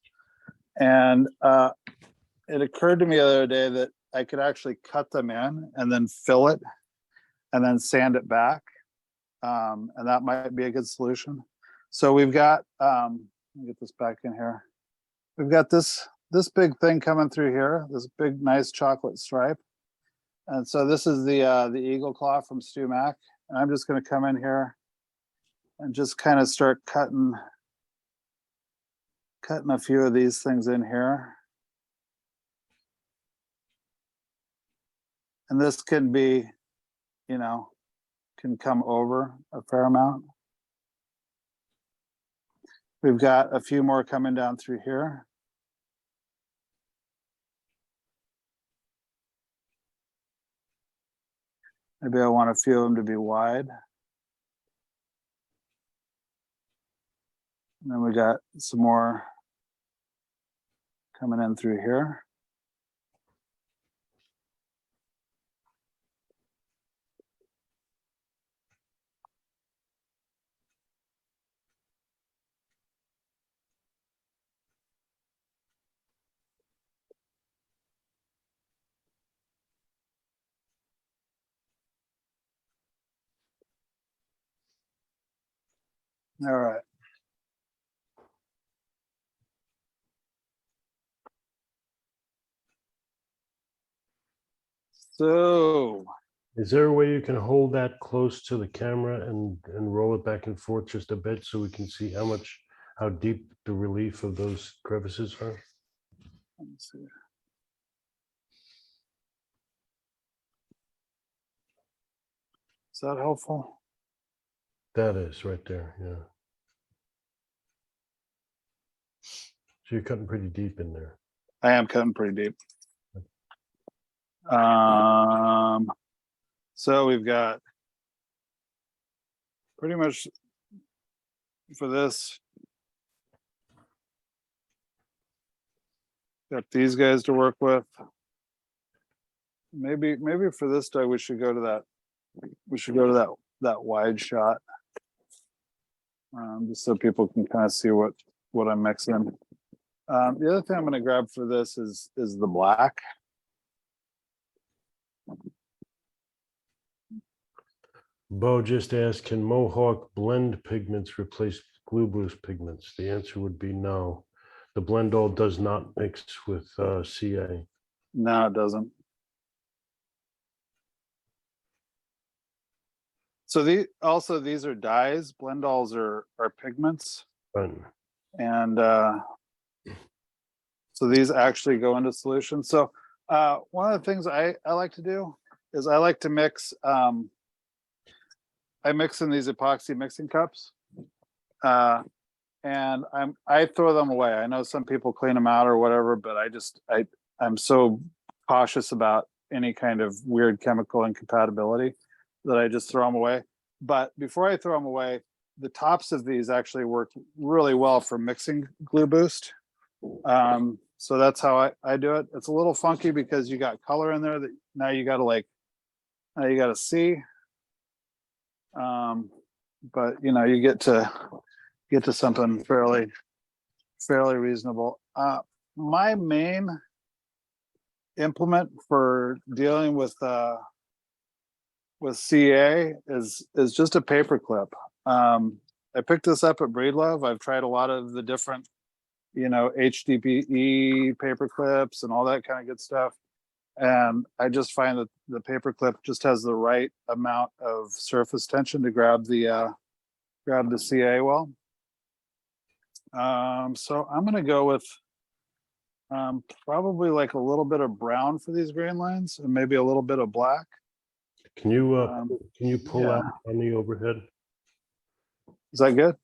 And it occurred to me the other day that I could actually cut them in and then fill it and then sand it back. And that might be a good solution. So we've got let me get this back in here. We've got this big thing coming through here, this big nice chocolate stripe. And so this is the eagle claw from Stu Mac. And I'm just going to come in here and just kind of start cutting a few of these things in here. And this can be, can come over a fair amount. We've got a few more coming down through here. Maybe I want a few of them to be wide. And then we got some more coming in through here. All right. So Is there a way you can hold that close to the camera and roll it back and forth just a bit so we can see how deep the relief of those crevices are? let me see. Is that helpful? That is right there, yeah. So you're cutting pretty deep in there. I am cutting pretty deep. So we've got pretty much for this, got these guys to work with. Maybe for this day we should go to that. We should go to that wide shot. just so people can kind of see what I'm mixing. The other thing I'm going to grab for this is the black. Bo just asked, can Mohawk blend pigments replace Gluboost pigments? The answer would be no. The blend all does not mix with CA. No, it doesn't. So these are dyes. Blendols are pigments, But and so these actually go into solution. So one of the things I like to do is I like to mix. I mix in these epoxy mixing cups, and I throw them away. I know some people clean them out or whatever, but I'm so cautious about any kind of weird chemical incompatibility that I just throw them away. But before I throw them away, the tops of these actually work really well for mixing Gluboost. So that's how I do it. It's a little funky because you got color in there that now you got to see. But you know, you get to something fairly reasonable. My main implement for dealing with CA is just a paper clip. I picked this up at Breedlove. I've tried a lot of the different, you know, HDPE paper clips and all that kind of good stuff. And I just find that the paper clip just has the right amount of surface tension to grab the CA well. So I'm gonna go with probably like a little bit of brown for these grain lines and maybe a little bit of black. can you pull yeah. out on the overhead? Is that good?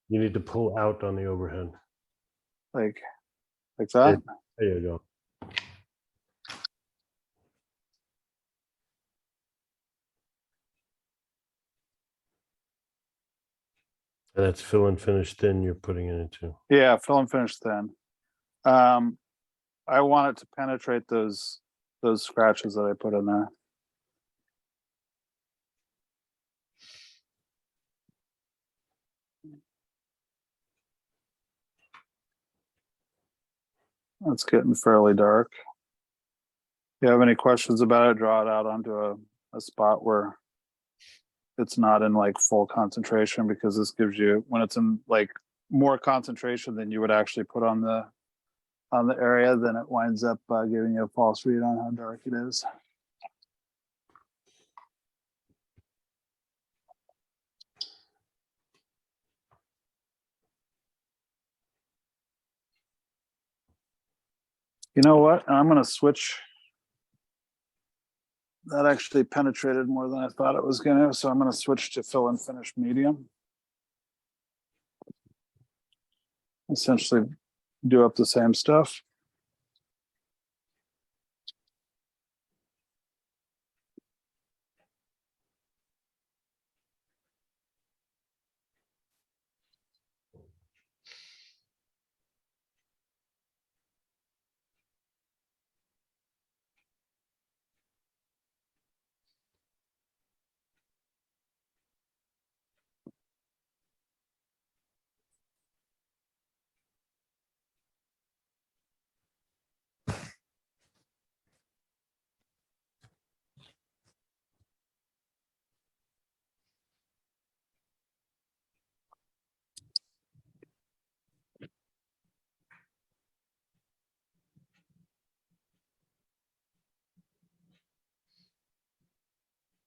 You need to pull out on the overhead. Like that? There you go. And that's fill and finish thin you're putting it into. Yeah, fill and finish thin. I want it to penetrate those scratches that I put in there. It's getting fairly dark. If you have any questions about it, draw it out onto a spot where it's not in like full concentration, because this gives you, when it's in like more concentration than you would actually put on the area, then it winds up giving you a false read on how dark it is. You know what? I'm going to switch. That actually penetrated more than I thought it was going to. So I'm going to switch to fill and finish medium. Essentially do up the same stuff.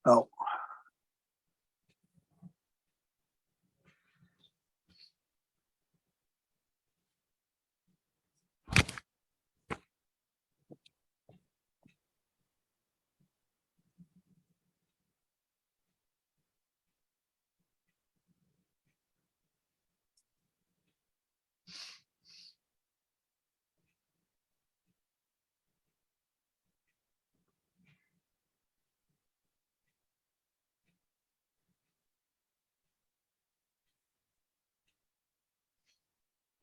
Oh.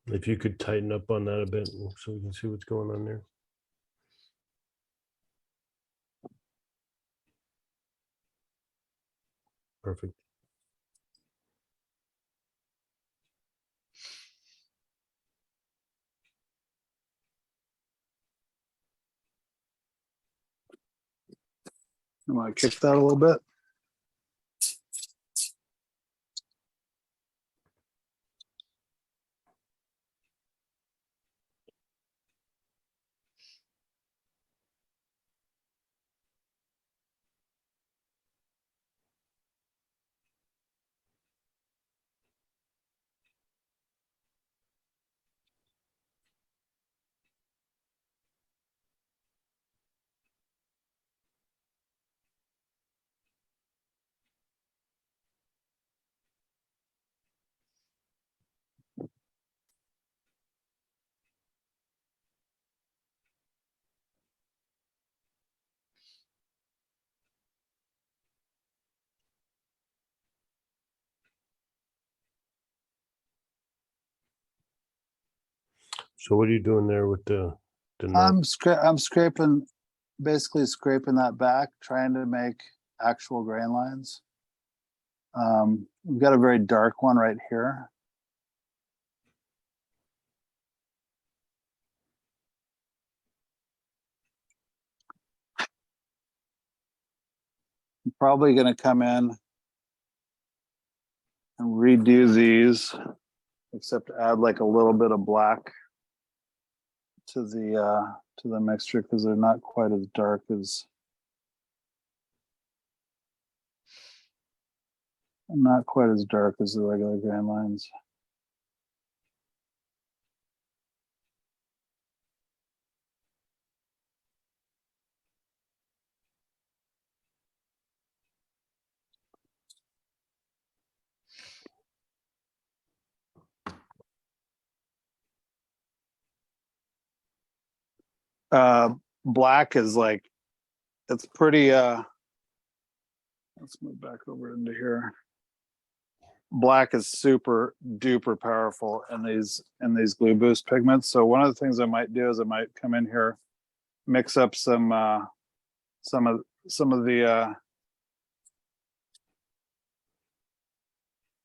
If you could tighten up on that a bit so we can see what's going on there. Perfect. I'm gonna kick that a little bit. So what are you doing there with the knife? I'm scraping, basically scraping that back, trying to make actual grain lines. We've got a very dark one right here. I'm probably gonna come in and redo these, except add like a little bit of black to the mixture because they're not quite as dark as the regular grain lines. Black is like, it's pretty, let's move back over into here. Black is super duper powerful in these Gluboost pigments. So one of the things I might do is I might come in here, mix up some of the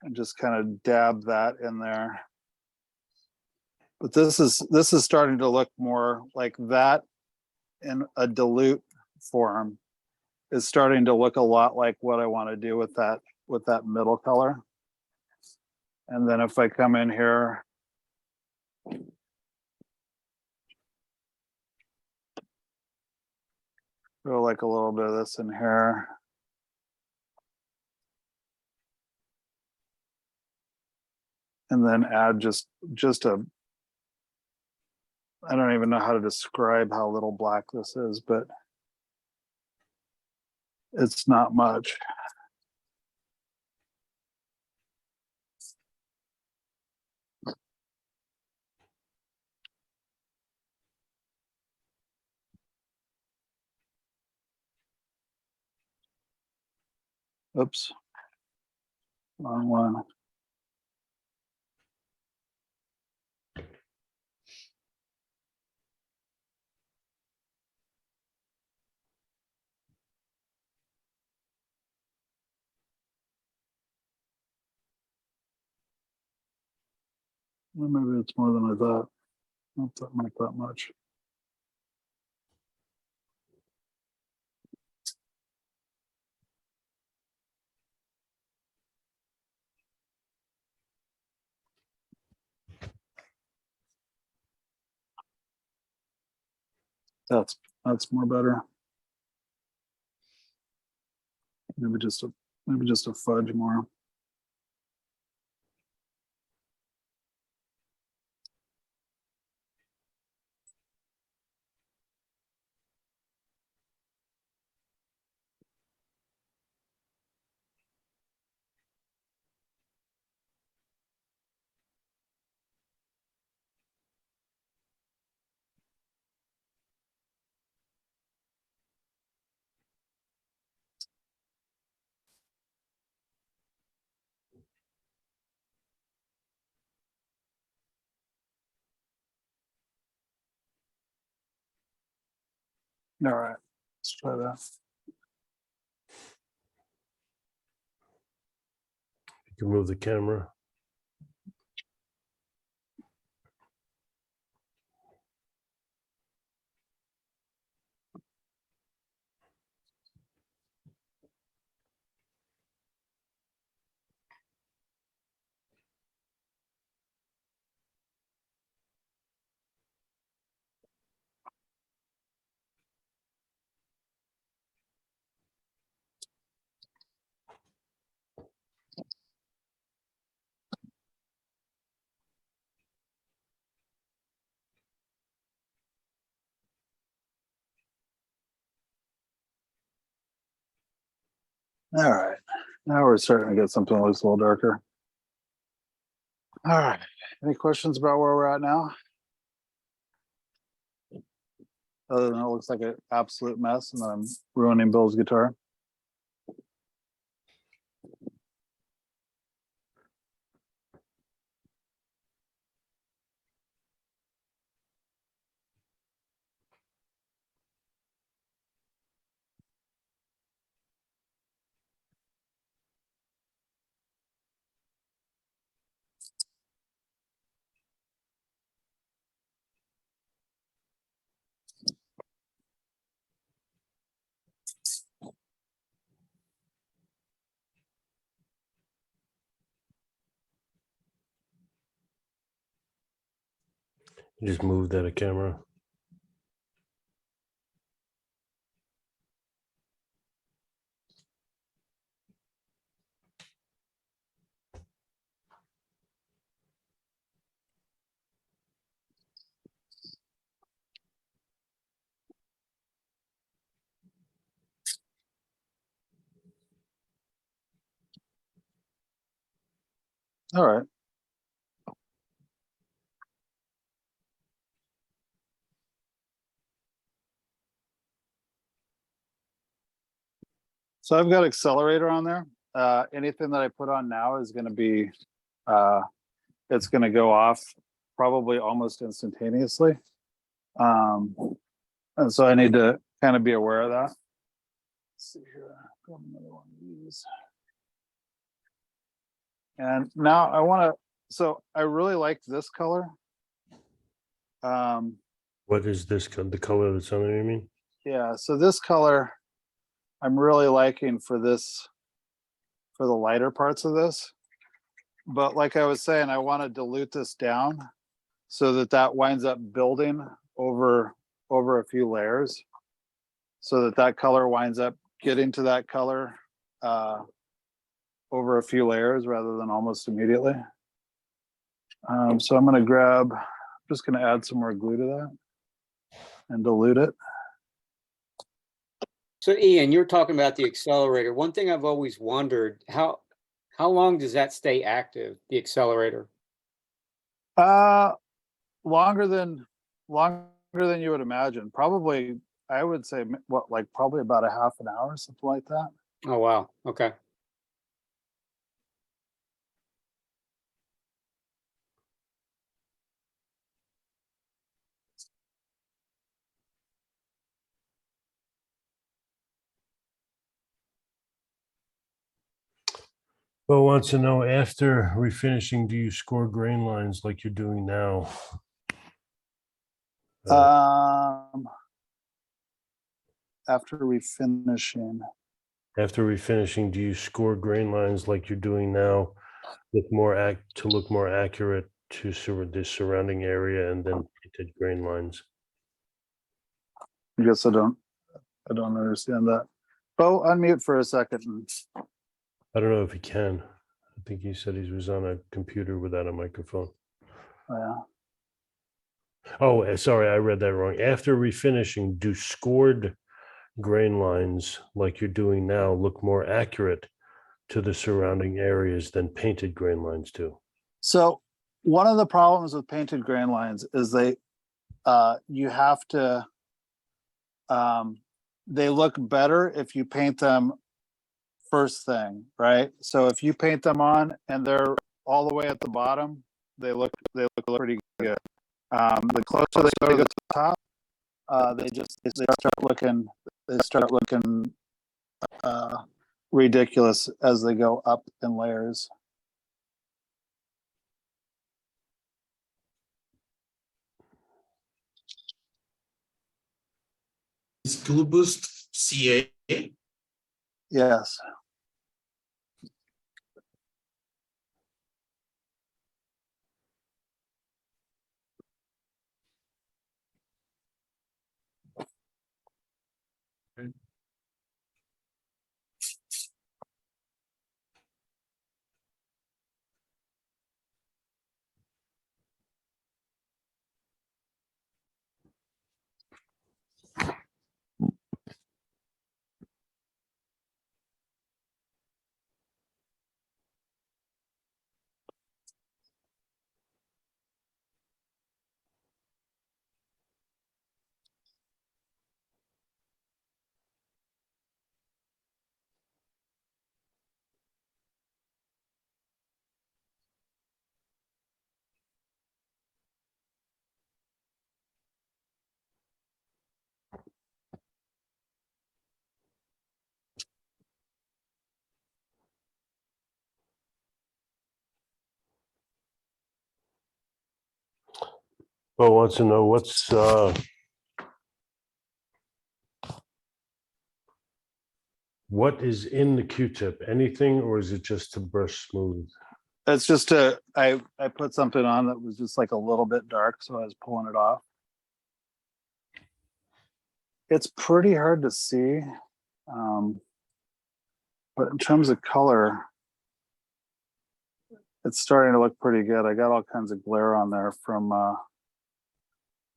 and just kind of dab that in there. But this is starting to look more like that in a dilute form is starting to look a lot like what I want to do with that middle color. And then if I come in here, throw like a little bit of this in here. And then add just a, I don't even know how to describe how little black this is, but it's not much. Oops, wrong one. Well, maybe it's more than I thought. Not that much. That's more better. Maybe just a fudge more. All right, let's try that. You can move the camera. All right. Now we're starting to get something that looks a little darker. All right. Any questions about where we're at now? Other than it looks like an absolute mess and I'm ruining Bill's guitar. Just move that a camera. All right. So I've got accelerator on there. Anything that I put on now is going to be, it's going to go off probably almost instantaneously. And so I need to kind of be aware of that. Let's see here. Grab another one of these. And now I want to, so I really like this color. What is this, the color that's on there, you mean? Yeah, so this color I'm really liking for this, for the lighter parts of this. But like I was saying, I want to dilute this down so that that winds up building over a few layers, so that that color winds up getting to that color over a few layers rather than almost immediately. So I'm going to grab, I'm just going to add some more glue to that and dilute it. So Ian, you're talking about the accelerator. One thing I've always wondered, how long does that stay active, the accelerator? Longer than you would imagine. Probably, I would say, what, like probably about a half an hour, something like that. Oh, wow. Okay. Well, wants to know, after refinishing, do you score grain lines like you're doing now? After refinishing. After refinishing, do you score grain lines like you're doing now, with to look more accurate to the surrounding area, and then painted grain lines? I guess I don't understand that. Oh, unmute for a second. I don't know if he can. I think he said he was on a computer without a microphone. Yeah. Oh, sorry, I read that wrong. After refinishing, do scored grain lines like you're doing now look more accurate to the surrounding areas than painted grain lines do? So one of the problems with painted grain lines is you have to, they look better if you paint them first thing, right? So if you paint them on and they're all the way at the bottom, they look pretty good. The closer they go to the top, they start looking ridiculous as they go up in layers. Is Gluboost CA? Yes. Well, wants to know what is in the Q-tip? Anything, or is it just to brush smooth? It's just I put something on that was just like a little bit dark, so I was pulling it off. It's pretty hard to see, but in terms of color, it's starting to look pretty good. I got all kinds of glare on there from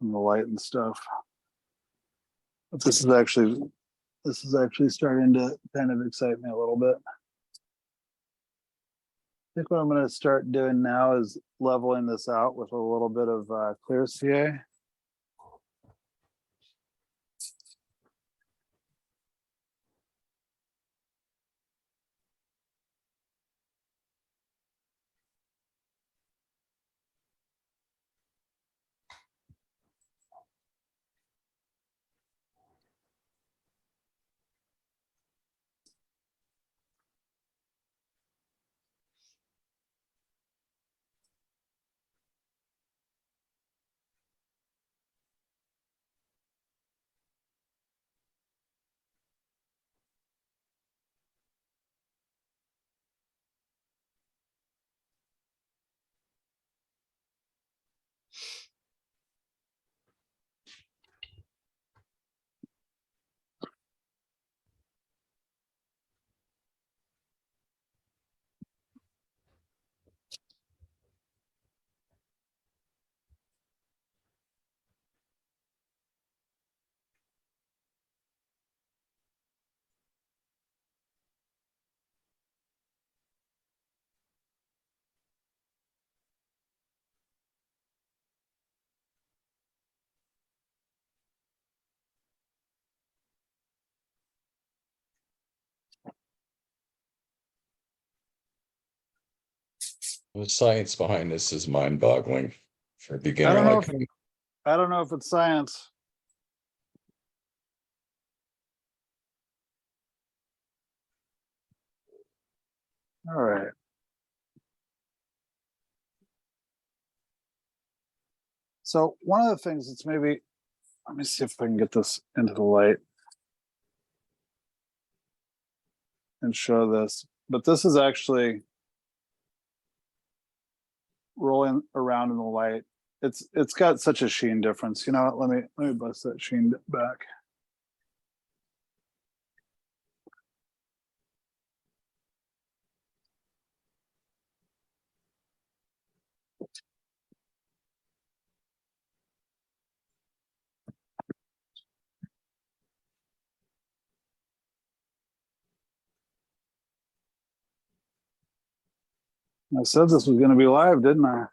the light and stuff. But this is actually starting to kind of excite me a little bit. I think what I'm going to start doing now is leveling this out with a little bit of clear CA. The science behind this is mind-boggling for a I beginner don't know like me. I don't know if it's science. All right. So one of the things that's maybe, let me see if I can get this into the light and show this, but this is actually rolling around in the light. It's got such a sheen difference. You know what? Let me bust that sheen back. I said this was going to be live, didn't I?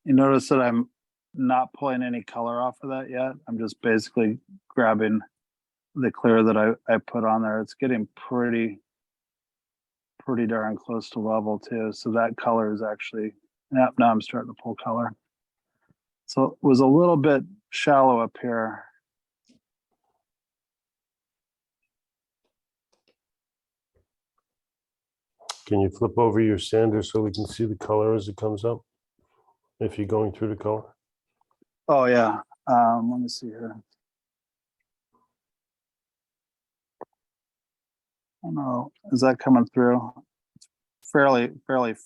You notice that I'm not pulling any color off of that yet. I'm just basically grabbing the clear that I put on there. It's getting pretty darn close to level too. So that color is actually, now I'm starting to pull color. So it was a little bit shallow up here. Can you flip over your sander so we can see the color as it comes up? If you're going through the color. Oh yeah. Let me see here. I don't know. Is that coming through? Fairly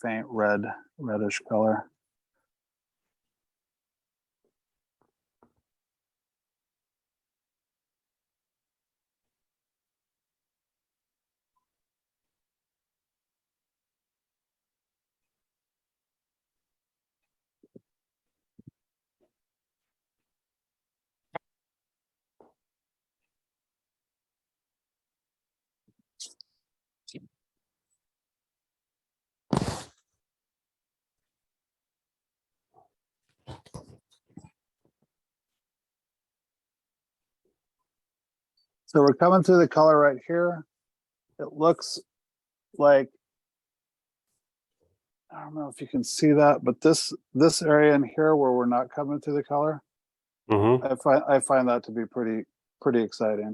faint reddish color. So we're coming through the color right here. It looks like, I don't know if you can see that, but this area in here where we're not coming through the color, Mm-hmm. I find that to be pretty exciting.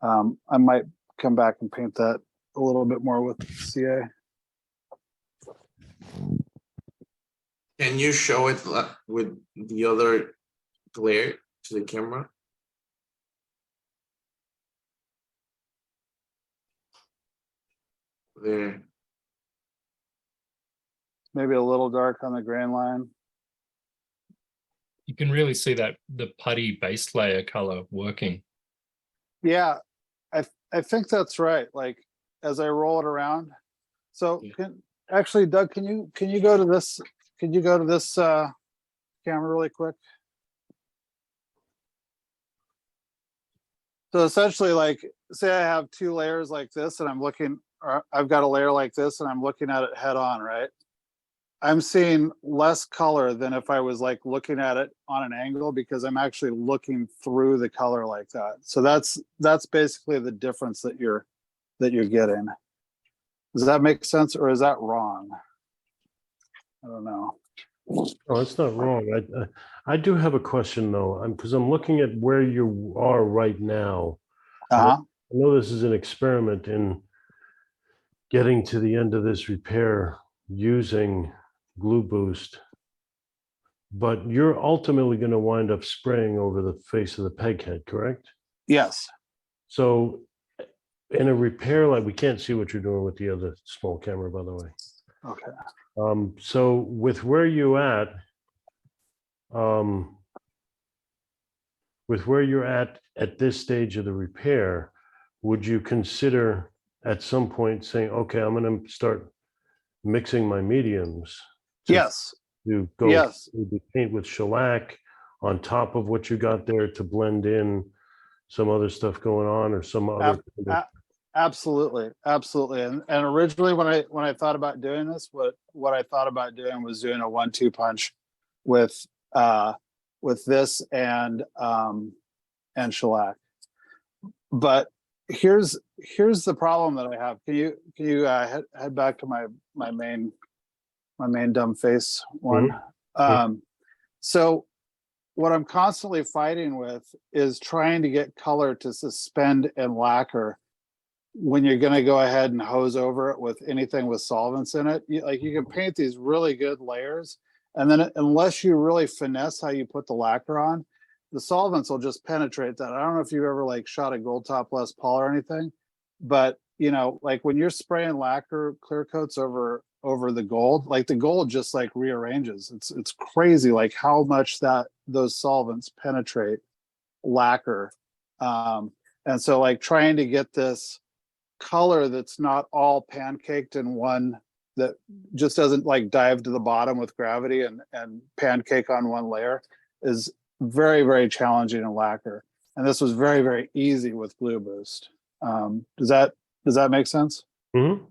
I might come back and paint that a little bit more with CA. Can you show it with the other glare to the camera? There. Maybe a little dark on the grain line. You can really see that the putty base layer color working. Yeah, I think that's right. Like as I roll it around. So Yeah. actually, Doug, can you go to this? Can you go to this camera really quick? So essentially, like, say I have two layers like this, and I'm looking, or I've got a layer like this, and I'm looking at it head on, right? I'm seeing less color than if I was like looking at it on an angle, because I'm actually looking through the color like that. So that's basically the difference that you're getting. Does that make sense, or is that wrong? I don't know. Oh, it's not wrong. I do have a question though, because I'm looking at where you are right now. Uh-huh. I know this is an experiment in getting to the end of this repair using Gluboost, but you're ultimately going to wind up spraying over the face of the peg head, correct? Yes. So in a repair, like, we can't see what you're doing with the other small camera, by the way. Okay. So with where you at, with where you're at this stage of the repair, would you consider at some point saying, okay, I'm going to start mixing my mediums Yes. to go Yes. through the paint with shellac on top of what you got there to blend in some other stuff going on, or some other Absolutely, absolutely. And originally when I thought about doing this, what I thought about doing was doing a 1-2 punch with this and shellac. But here's the problem that I have. Can you head back to my main dumb face one? So what I'm constantly fighting with is trying to get color to suspend in lacquer when you're going to go ahead and hose over it with anything with solvents in it. You can paint these really good layers, and then unless you really finesse how you put the lacquer on, the solvents will just penetrate that. I don't know if you've ever like shot a gold top Les Paul or anything, but like when you're spraying lacquer clear coats over the gold, like the gold just like rearranges. It's crazy like how much those solvents penetrate lacquer. And so like trying to get this color that's not all pancaked in one, that just doesn't like dive to the bottom with gravity and pancake on one layer, is very, very challenging in lacquer. And this was very, very easy with Gluboost. Does that make sense? Mm-hmm.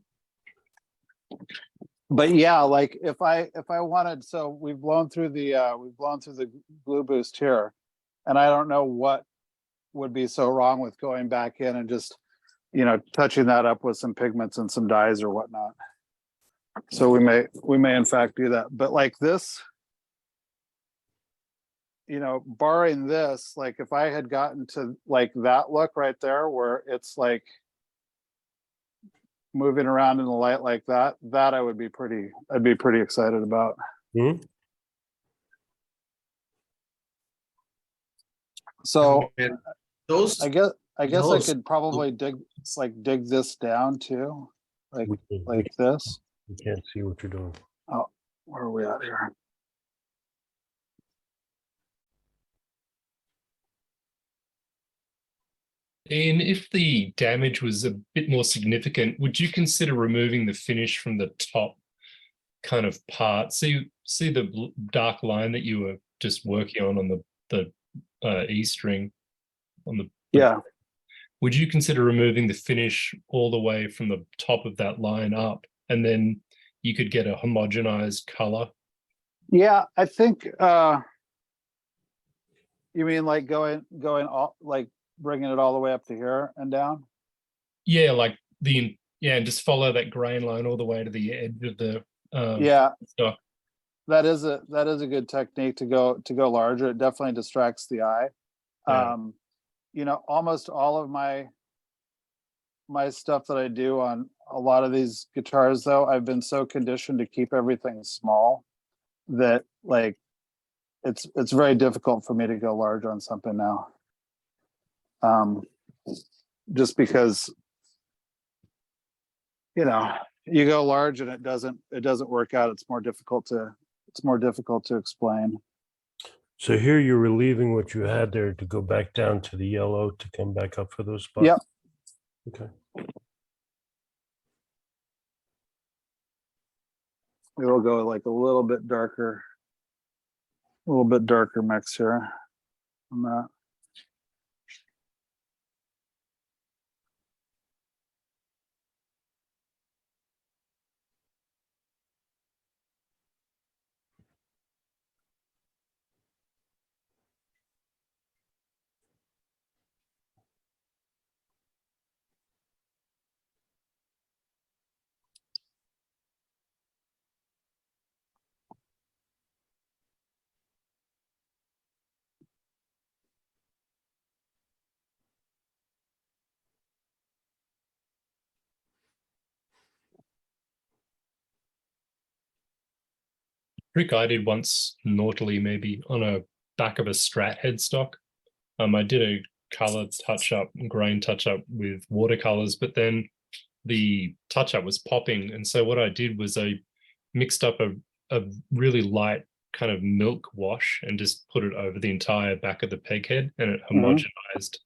But yeah, like if I wanted, so we've blown through the Gluboost here, and I don't know what would be so wrong with going back in and just touching that up with some pigments and some dyes or whatnot. So we may in fact do that. But like this, barring this, like if I had gotten to like that look right there where it's like moving around in the light like that I'd be pretty excited about. Mm-hmm. So And those I guess I those- could probably dig this down too, like this. We can't see what you're doing. Oh, where are we at here? And if the damage was a bit more significant, would you consider removing the finish from the top kind of part? See the dark line that you were just working on the E string on the Yeah. Would you consider removing the finish all the way from the top of that line up, and then you could get a homogenized color? Yeah, I think you mean like going all like bringing it all the way up to here and down. Yeah, like and just follow that grain line all the way to the edge of the Yeah, stock. that is a good technique to go larger. It definitely distracts the eye. Yeah. You know, almost all of my stuff that I do on a lot of these guitars, though, I've been so conditioned to keep everything small that like it's very difficult for me to go large on something now. Just because, you know, you go large and it doesn't work out. It's more difficult to explain. So here you're relieving what you had there to go back down to the yellow to come back up for those spots. Yep. Okay. It'll go like a little bit darker mix here on that. Trick I did once naughtily, maybe on a back of a Strat headstock. I did a color touch up, grain touch up with watercolors, but then the touch up was popping. And so what I did was I mixed up a really light kind of milk wash and just put it over the entire back of the peg head, and it homogenized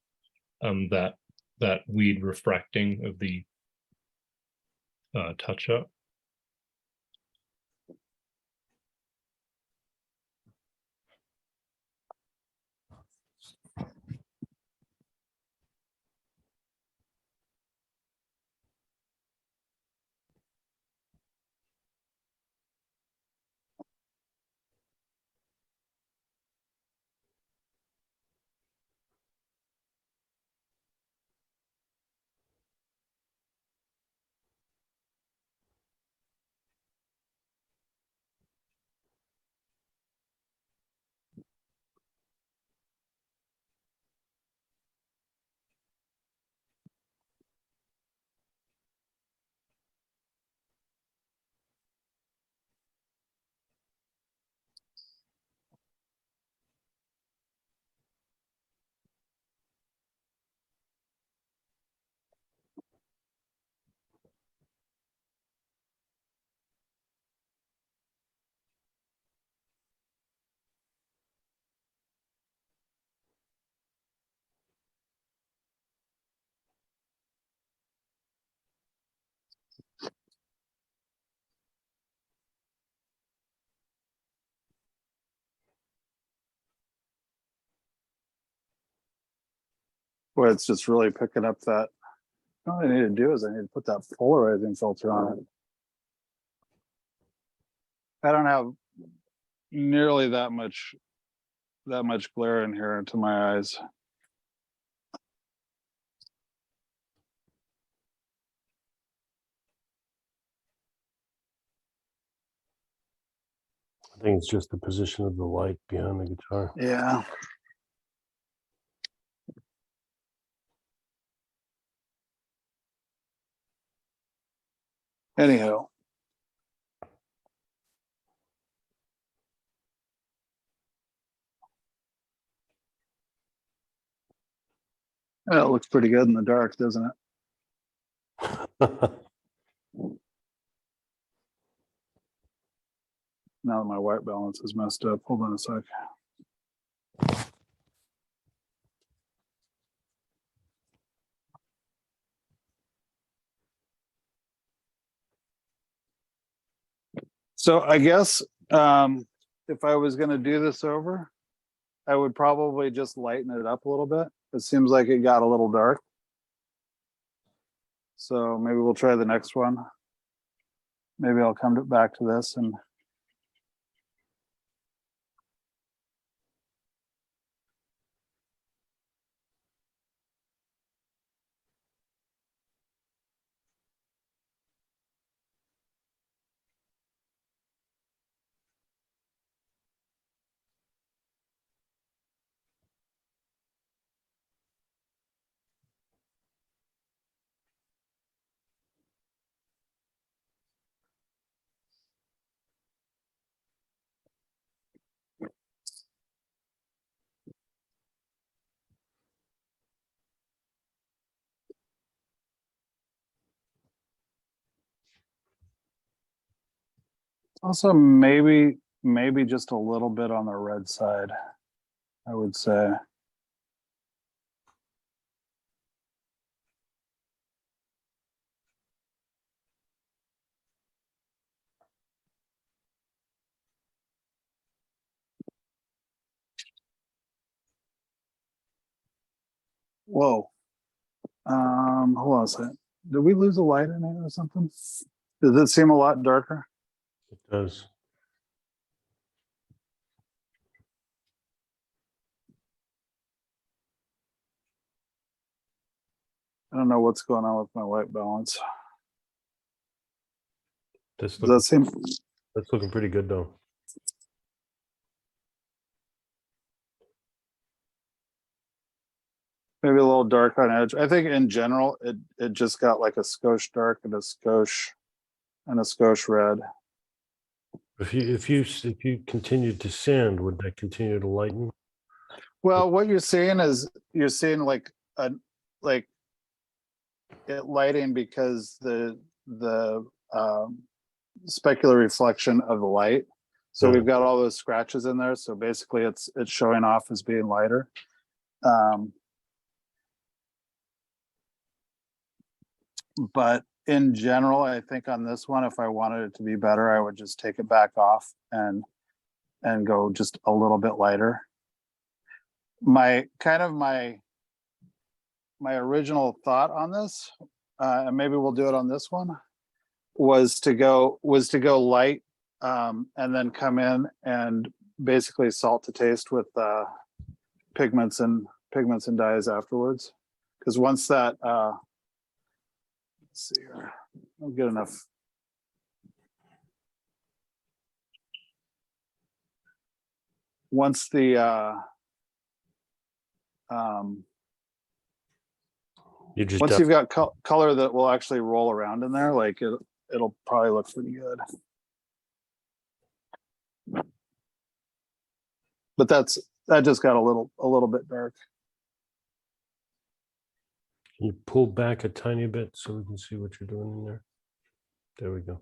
that weird refracting of the touch up. Boy, it's just really picking up that. All I need to do is I need to put that polarizing filter on it. I don't have nearly that much glare in here into my eyes. I think it's just the position of the light behind the guitar. Yeah. Anyhow. Well, it looks pretty good in the dark, doesn't it? Now that my white balance is messed up. Hold on a sec. So I guess if I was going to do this over, I would probably just lighten it up a little bit. It seems like it got a little dark. So maybe we'll try the next one. Maybe I'll come back to this and Also, maybe just a little bit on the red side, I would say. Whoa. Hold on a second. Did we lose a light in it or something? Does it seem a lot darker? It does. I don't know what's going on with my white balance. That's Does that seem? that's looking pretty good though. Maybe a little dark on edge. I think in general, it just got like a skosh dark and a skosh red. If you continued to sand, would that continue to lighten? Well, what you're seeing is you're seeing like it lighting because the specular reflection of the light. So Yeah. we've got all those scratches in there. So basically it's showing off as being lighter. But in general, I think on this one, if I wanted it to be better, I would just take it back off and go just a little bit lighter. My original thought on this, and maybe we'll do it on this one, was to go light, and then come in and basically salt to taste with pigments and dyes afterwards. Because once that, let's see here, I'll get enough. Once the You just once you've got color that will actually roll around in there, like it'll probably look pretty good. But that just got a little bit dark. Can you pull back a tiny bit so we can see what you're doing in there? There we go.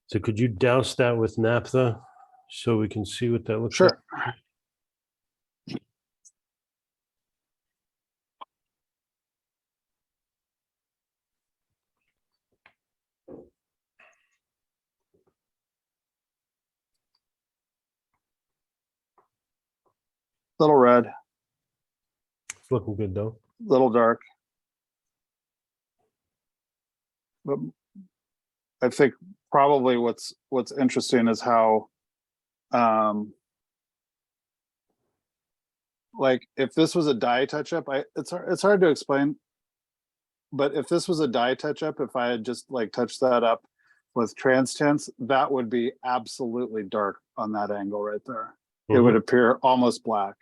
So could you douse that with naphtha so we can see what that looks like? Sure. Little red, It's looking good though. little dark. But I think probably what's interesting is how, like if this was a dye touch-up, it's hard to explain. But if this was a dye touch-up, if I had just like touched that up with Transtint, that would be absolutely dark on that angle right there. It would appear almost black.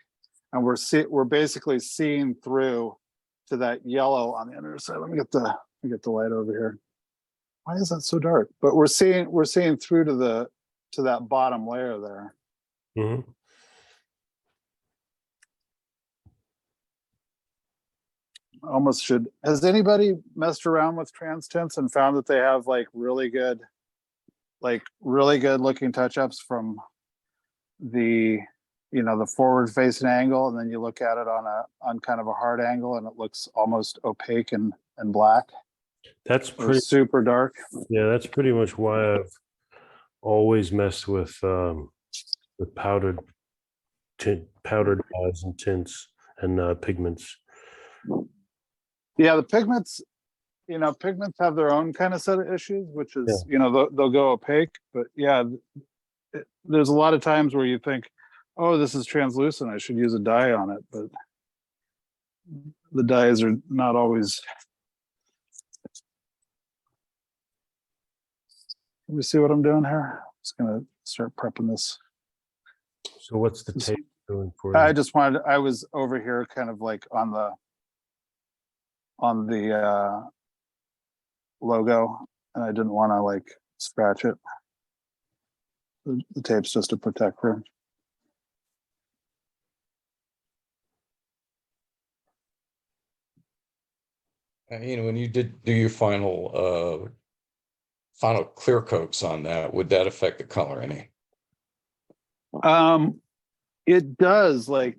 And we're basically seeing through to that yellow on the underside. Let me get the light over here. Why is that so dark? But we're seeing through to that bottom layer there. Mm-hmm. Almost should. Has anybody messed around with Transtints and found that they have like really good looking touch-ups from the forward facing angle, and then you look at it on kind of a hard angle and it looks almost opaque and black? That's Or pretty super dark. Yeah, that's pretty much why I've always messed with powdered dyes and tints and pigments. Yeah, the pigments have their own kind of set of issues, which is, they'll go opaque. But yeah, there's a lot of times where you think, oh, this is translucent, I should use a dye on it. But the dyes are not always. Can we see what I'm doing here? Just gonna start prepping this. So what's the tape doing for you? I was over here kind of like on the logo, and I didn't want to like scratch it. The tape's just a protector. When you do your final clear coats on that, would that affect the color any? It does, like,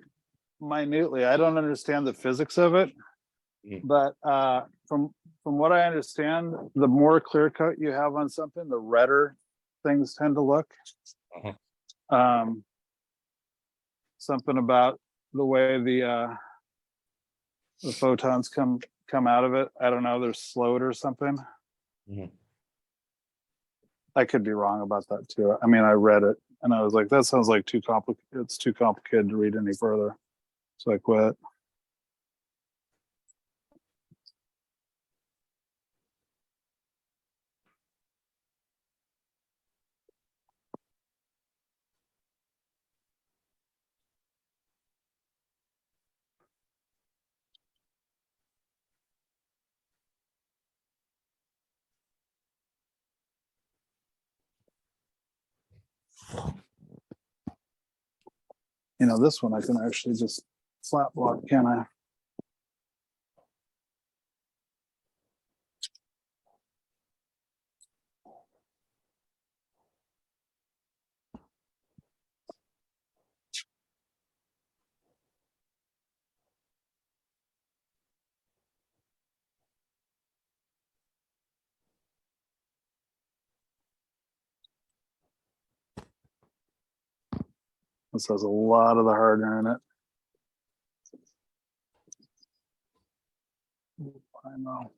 minutely. I don't understand the physics of it, but from what I understand, the more clear coat you have on something, the redder things tend to look. Something about the way the photons come out of it. I don't know, they're slowed or something. I could be wrong about that too. I mean, I read it and I was like, that sounds like too complicated. It's too complicated to read any further. So I quit. You know, this one I can actually just flat block, can I? This has a lot of the hardener in it. I know.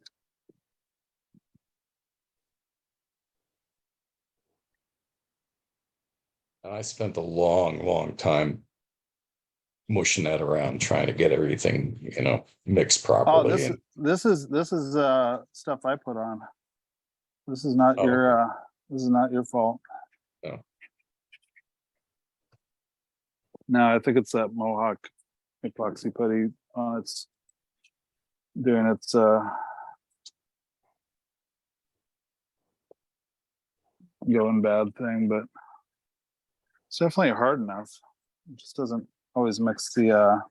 I spent a long time mushing that around, trying to get everything, mixed Oh, properly. this is stuff I put on. This is not your this is not your fault. No. No, I think it's that Mohawk epoxy putty. It's doing its going bad thing, but it's definitely hard enough. It just doesn't always mix the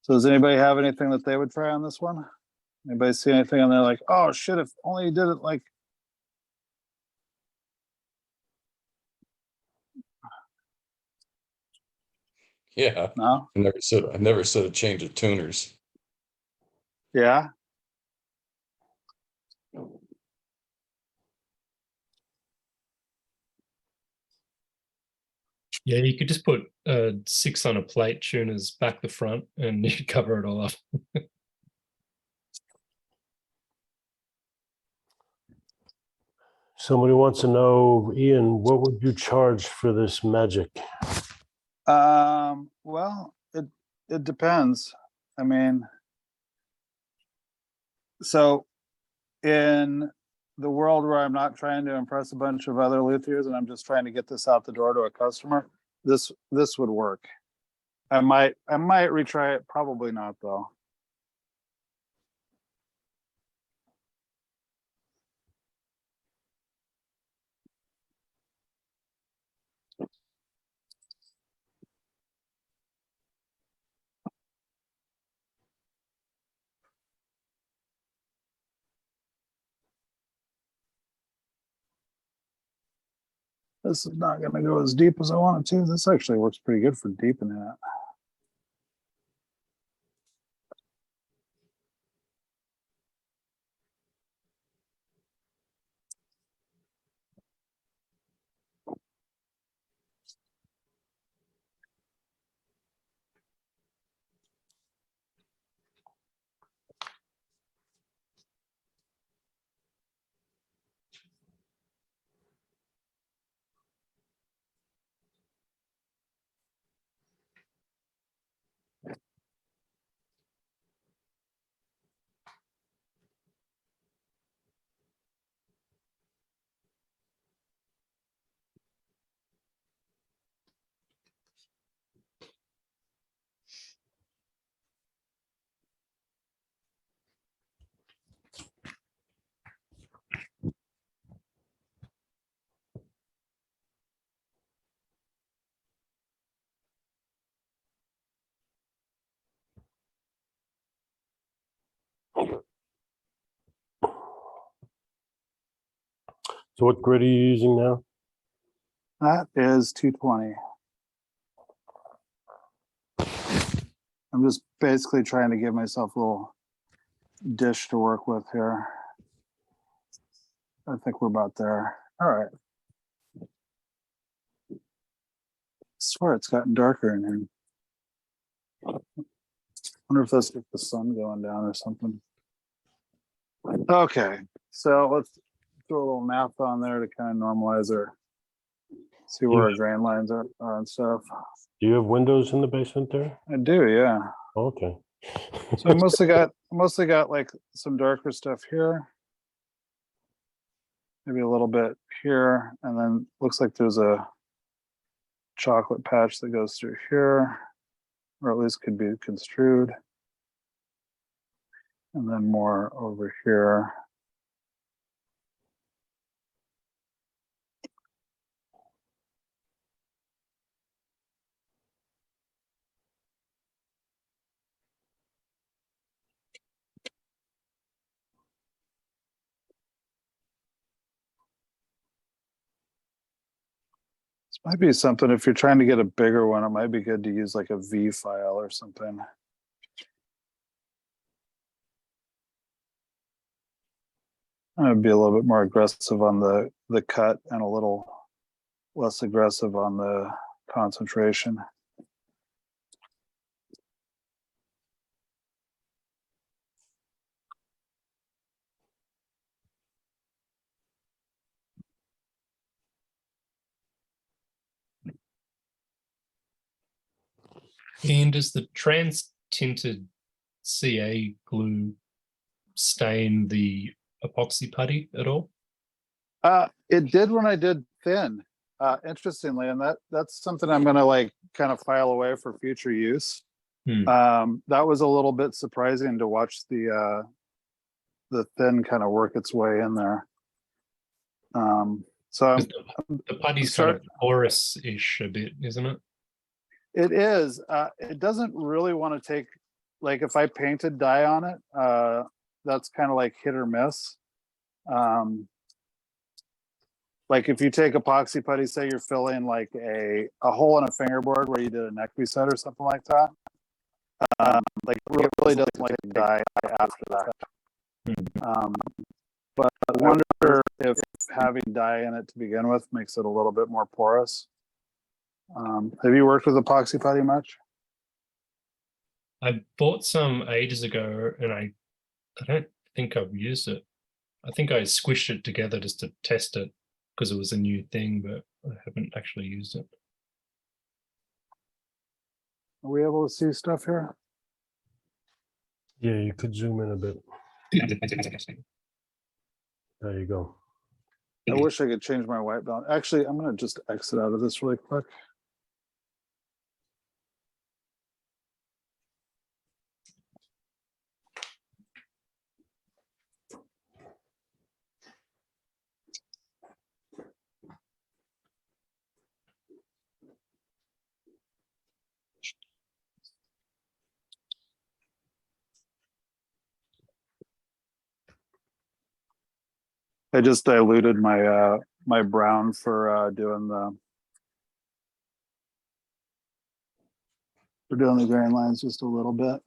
So does anybody have anything that they would try on this one? Anybody see anything and they're like, oh shit, if only you did it like. Yeah, No? I never said a change of tuners. Yeah. Yeah, you could just put 6 on a plate tuners back the front and you cover it all up. Somebody wants to know, Ian, what would you charge for this magic? Well, it depends. I mean, so in the world where I'm not trying to impress a bunch of other luthiers and I'm just trying to get this out the door to a customer, this would work. I might retry it, probably not though. This is not going to go as deep as I want it to. This actually works pretty good for deepening it. So what grid are you using now? That is 220. I'm just basically trying to give myself a little dish to work with here. I think we're about there. All right. I swear it's gotten darker in here. Wonder if that's like the sun going down or something. Okay, so let's throw a little math on there to kind of normalize our, see where our grain lines are and stuff. Do you have windows in the basement there? I do, yeah. Okay. So I mostly got like some darker stuff here. Maybe a little bit here, and then looks like there's a chocolate patch that goes through here, or at least could be construed. And then more over here. This might be something, if you're trying to get a bigger one, it might be good to use like a V file or something. I'd be a little bit more aggressive on the cut and a little less aggressive on the concentration. And does the trans-tinted CA glue stain the epoxy putty at all? It did when I did thin, interestingly, and that's something I'm gonna like kind of file away for future use. That was a little bit surprising to watch the thin kind of work its way in there. So The putty's kind of porous-ish a bit, isn't it? it is. It doesn't really want to take, like if I painted dye on it, that's kind of like hit or miss. Like if you take epoxy putty, say you're filling like a hole in a fingerboard where you did a neck reset or something like that. Like it really doesn't like to dye after that. But I wonder if having dye in it to begin with makes it a little bit more porous. Have you worked with epoxy putty much? I bought some ages ago and I don't think I've used it. I think I squished it together just to test it because it was a new thing, but I haven't actually used it. Are we able to see stuff here? Yeah, you could zoom in a bit. There you go. I wish I could change my white balance. Actually, I'm gonna just exit out of this really quick. I just diluted my my brown for doing the grain lines just a little bit.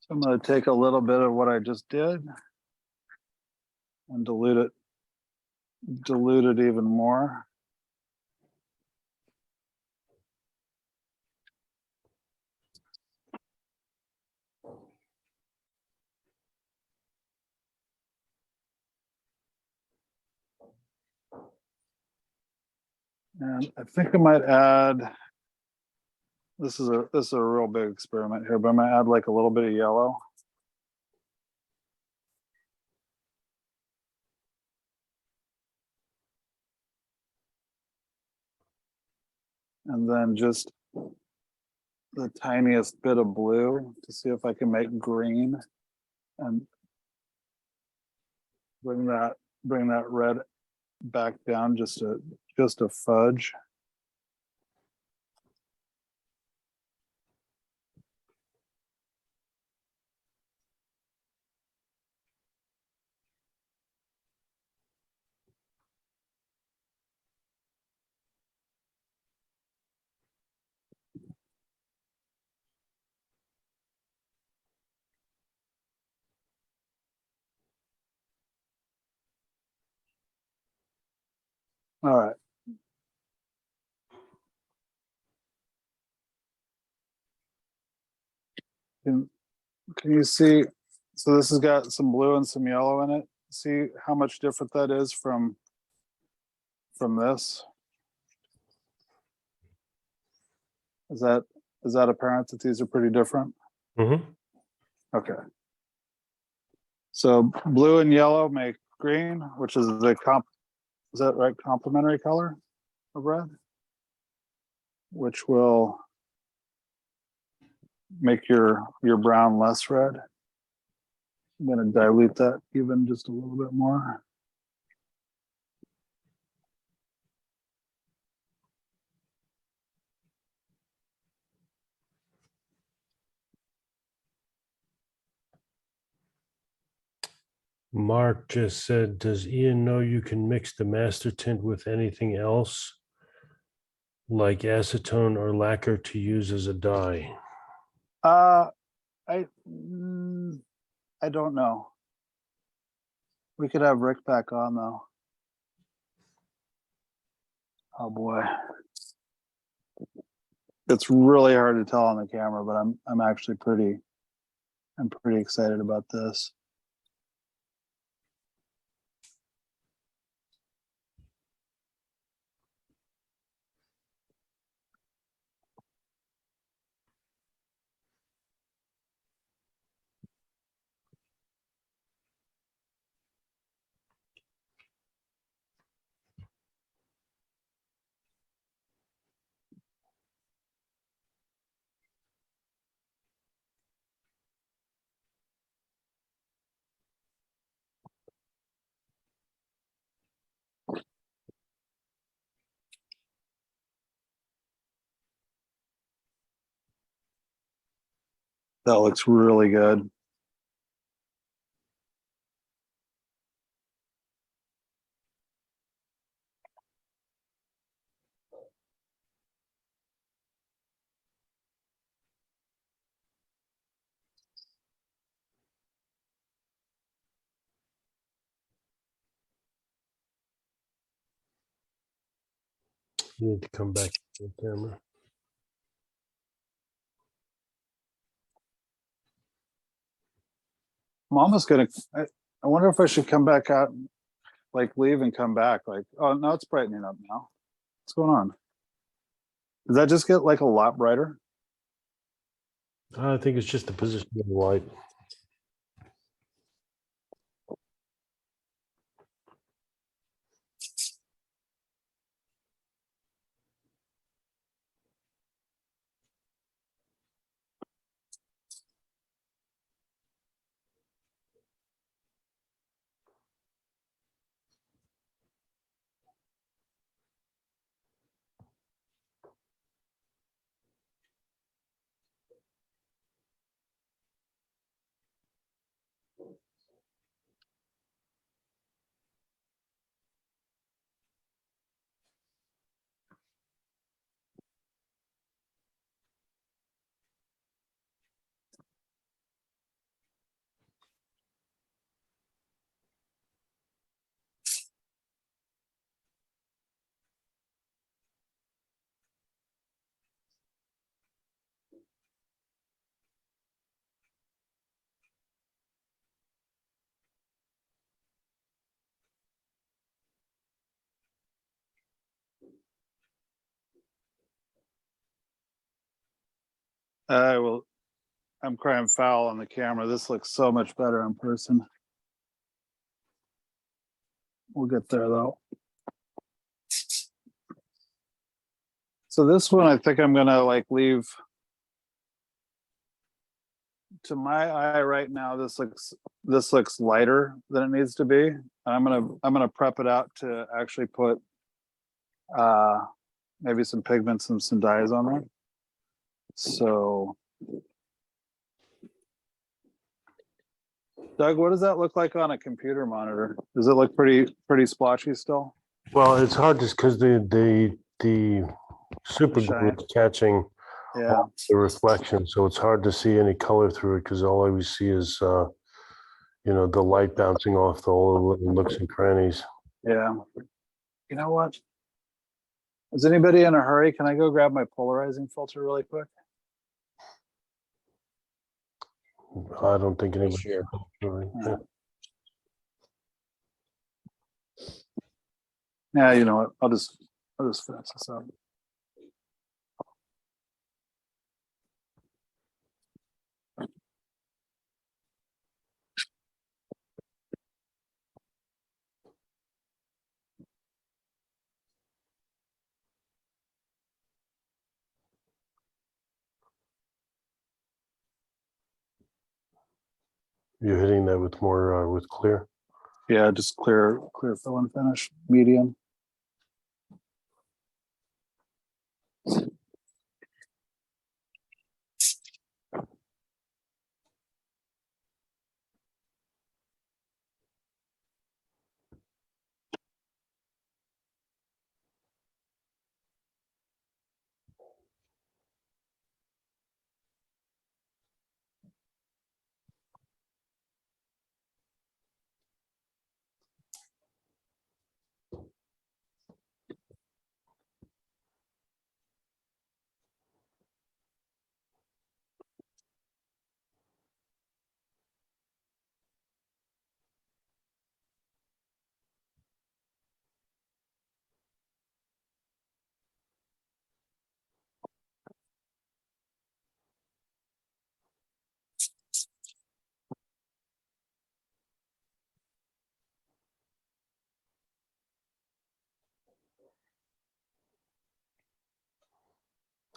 So I'm going to take a little bit of what I just did and dilute it even more. And I think I might add, this is a real big experiment here, but I'm gonna add like a little bit of yellow. And then just the tiniest bit of blue to see if I can make green and bring that red back down just a fudge. All right. Can you see? So this has got some blue and some yellow in it. See how much different that is from this? Is that apparent that these are pretty different? Mm-hmm. Okay. So blue and yellow make green, which is the is that right? Complementary color of red, which will make your brown less red. I'm going to dilute that even just a little bit more. Mark just said, does Ian know you can mix the master tint with anything else, like acetone or lacquer, to use as a dye? I don't know. We could have Rick back on though. Oh boy. It's really hard to tell on the camera, but I'm actually pretty excited about this. That looks really good. You need to come back to the camera. I'm almost gonna. I wonder if I should come back out, like leave and come back. Like, oh no, it's brightening up now. What's going on? Does that just get like a lot brighter? I think it's just the position of the light. I will. I'm crying foul on the camera. This looks so much better in person. We'll get there though. So this one, I think I'm gonna like leave. To my eye right now, this looks lighter than it needs to be. I'm gonna prep it out to actually put maybe some pigments and some dyes on there. So Doug, what does that look like on a computer monitor? Does it look pretty splotchy still? Well, it's hard just because the super glue shine. is catching Yeah, the reflection, so it's hard to see any color through it because all I always see is the light bouncing off all the little nooks and crannies. yeah. You know what? Is anybody in a hurry? Can I go grab my polarizing filter really quick? I don't think anybody. Sure. Yeah. Yeah, you know what? I'll just finish this up. You're hitting that with more with clear. Yeah, just clear fill and finish, medium.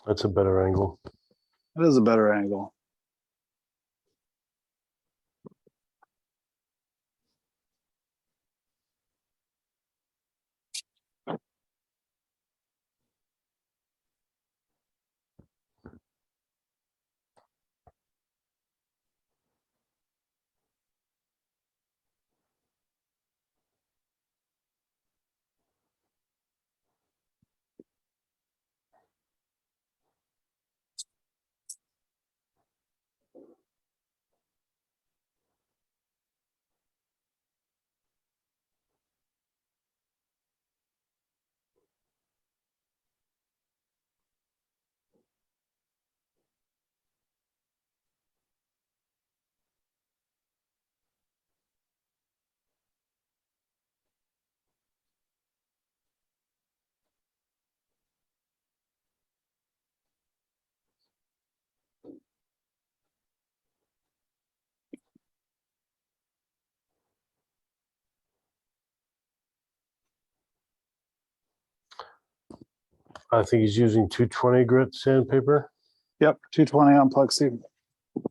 That's a better angle. It is a better angle. I think he's using 220 grit sandpaper. Yep, 220 on plexi. Is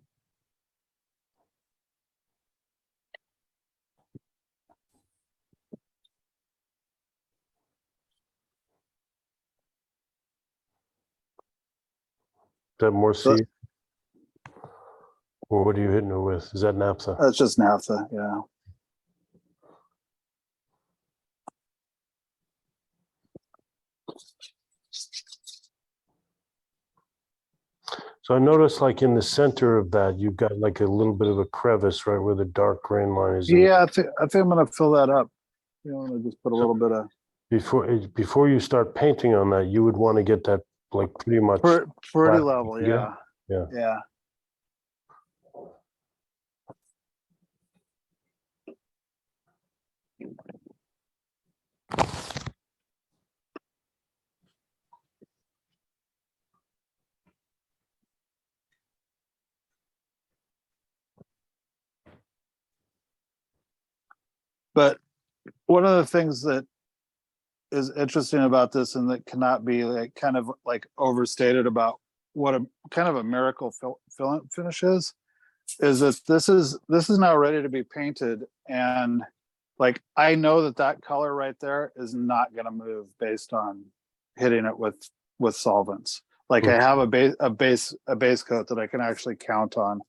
that more So- C? Or what are you hitting it with? Is that naphtha? That's just naphtha, yeah. So I noticed like in the center of that, you've got like a little bit of a crevice right where the dark grain line is. Yeah, I think I'm gonna fill that up. You know, I'm gonna just put a little bit of Before you start painting on that, you would want to get that like pretty much pretty flat. level, yeah. Yeah. Yeah. But one of the things that is interesting about this and that cannot be like kind of like overstated about what a kind of a miracle filament finish is that this is now ready to be painted, and like I know that that color right there is not going to move based on hitting it with solvents. Like I have a base coat that I can actually count on,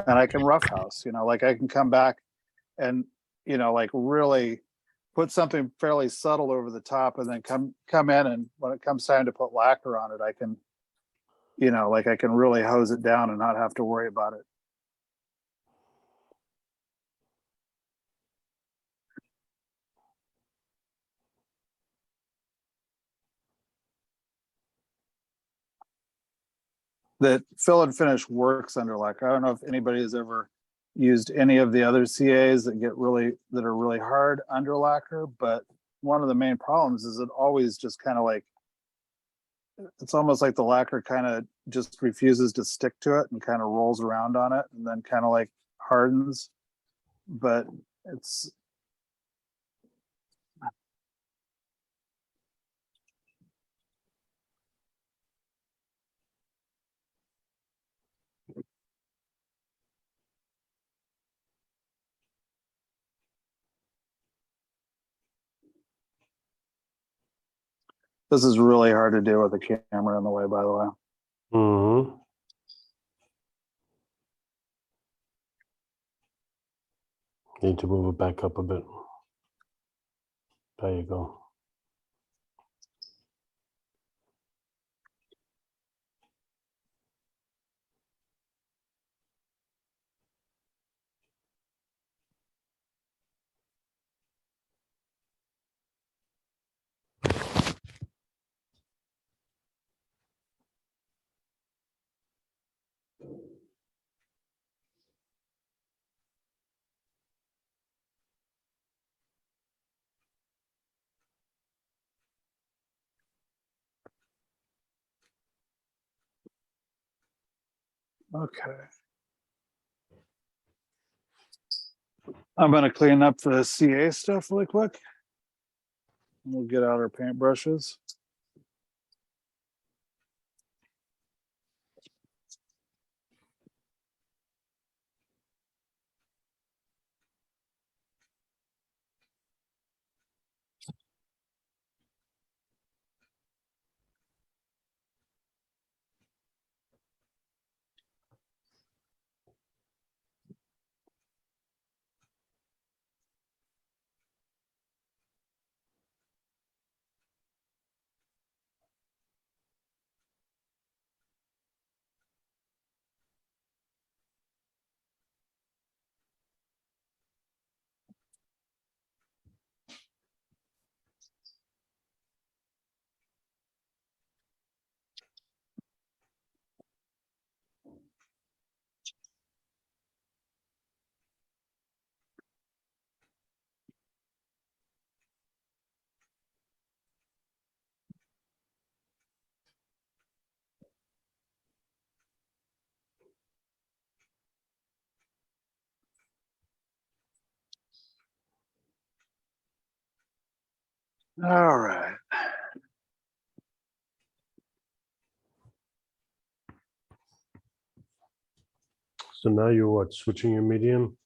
and I can roughhouse, you know, like I can come back and, you know, like really put something fairly subtle over the top, and then come in, and when it comes time to put lacquer on it, I can, you know, like I can really hose it down and not have to worry about it. That fill and finish works under lacquer. I don't know if anybody has ever used any of the other CAs that are really hard under lacquer, but one of the main problems is it always just kind of like, it's almost like the lacquer kind of just refuses to stick to it and kind of rolls around on it and then kind of like hardens. But it's, this is really hard to do with a camera in the way, by the way. Mm-hmm. Need to move it back up a bit. There you go. Okay. I'm going to clean up the CA stuff really quick. We'll get out our paint brushes. All right. So now you're what, switching your medium?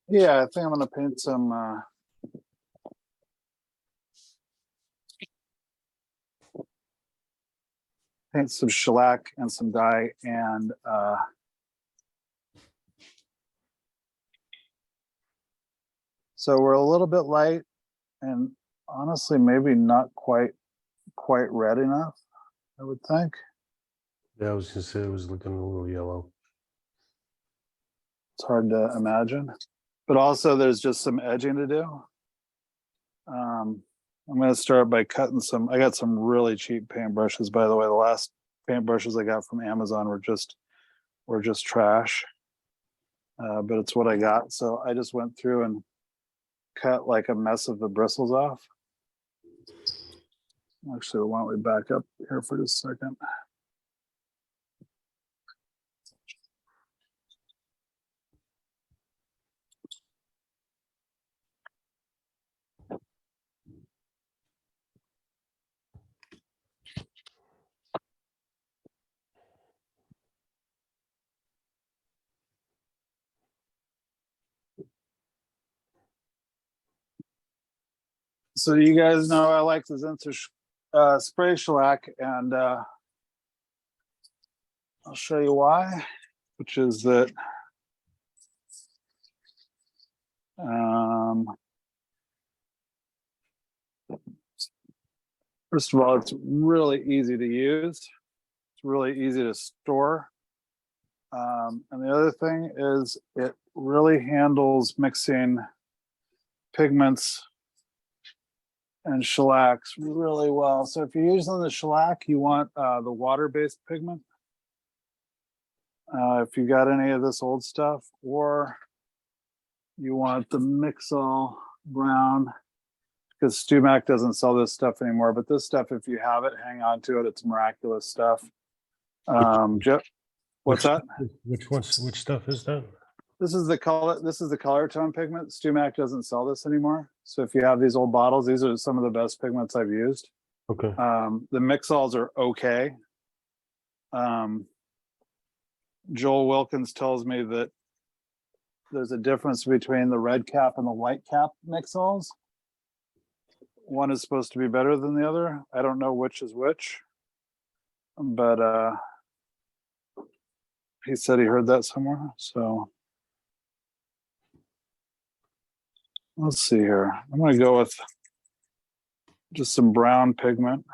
Yeah, I think I'm going to paint some shellac and some dye, and so we're a little bit light, and honestly maybe not quite red enough, I would think. Yeah, I was gonna say it was looking a little yellow. It's hard to imagine, but also there's just some edging to do. I'm going to start by cutting some. I got some really cheap paintbrushes, by the way. The last paintbrushes I got from Amazon were just trash, but it's what I got. So I just went through and cut like a mess of the bristles off. Actually, why don't we back up here for just a second? So you guys know I like the Zinsser spray shellac, and I'll show you why, which is that first of all, it's really easy to use. It's really easy to store. And the other thing is it really handles mixing pigments and shellacs really well. So if you're using the shellac, you want the water-based pigment. If you got any of this old stuff, or you want the Mixol brown, because StuMac doesn't sell this stuff anymore. But this stuff, if you have it, hang on to it. It's miraculous stuff. Jeff, what's that? Which stuff is that? This is the color. This is the color tone pigment. StuMac doesn't sell this anymore. So if you have these old bottles, these are some of the best pigments I've used. Okay. The Mixols are okay. Joel Wilkins tells me that there's a difference between the red cap and the white cap Mixols. One is supposed to be better than the other. I don't know which is which, but he said he heard that somewhere. So let's see here. I'm going to go with just some brown pigment.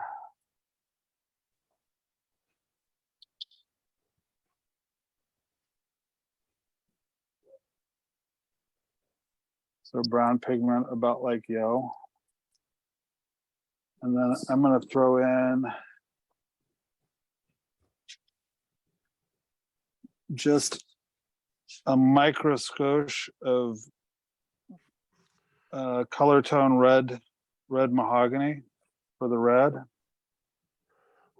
So brown pigment about like yo. And then I'm going to throw in just a microskosh of color tone red mahogany for the red.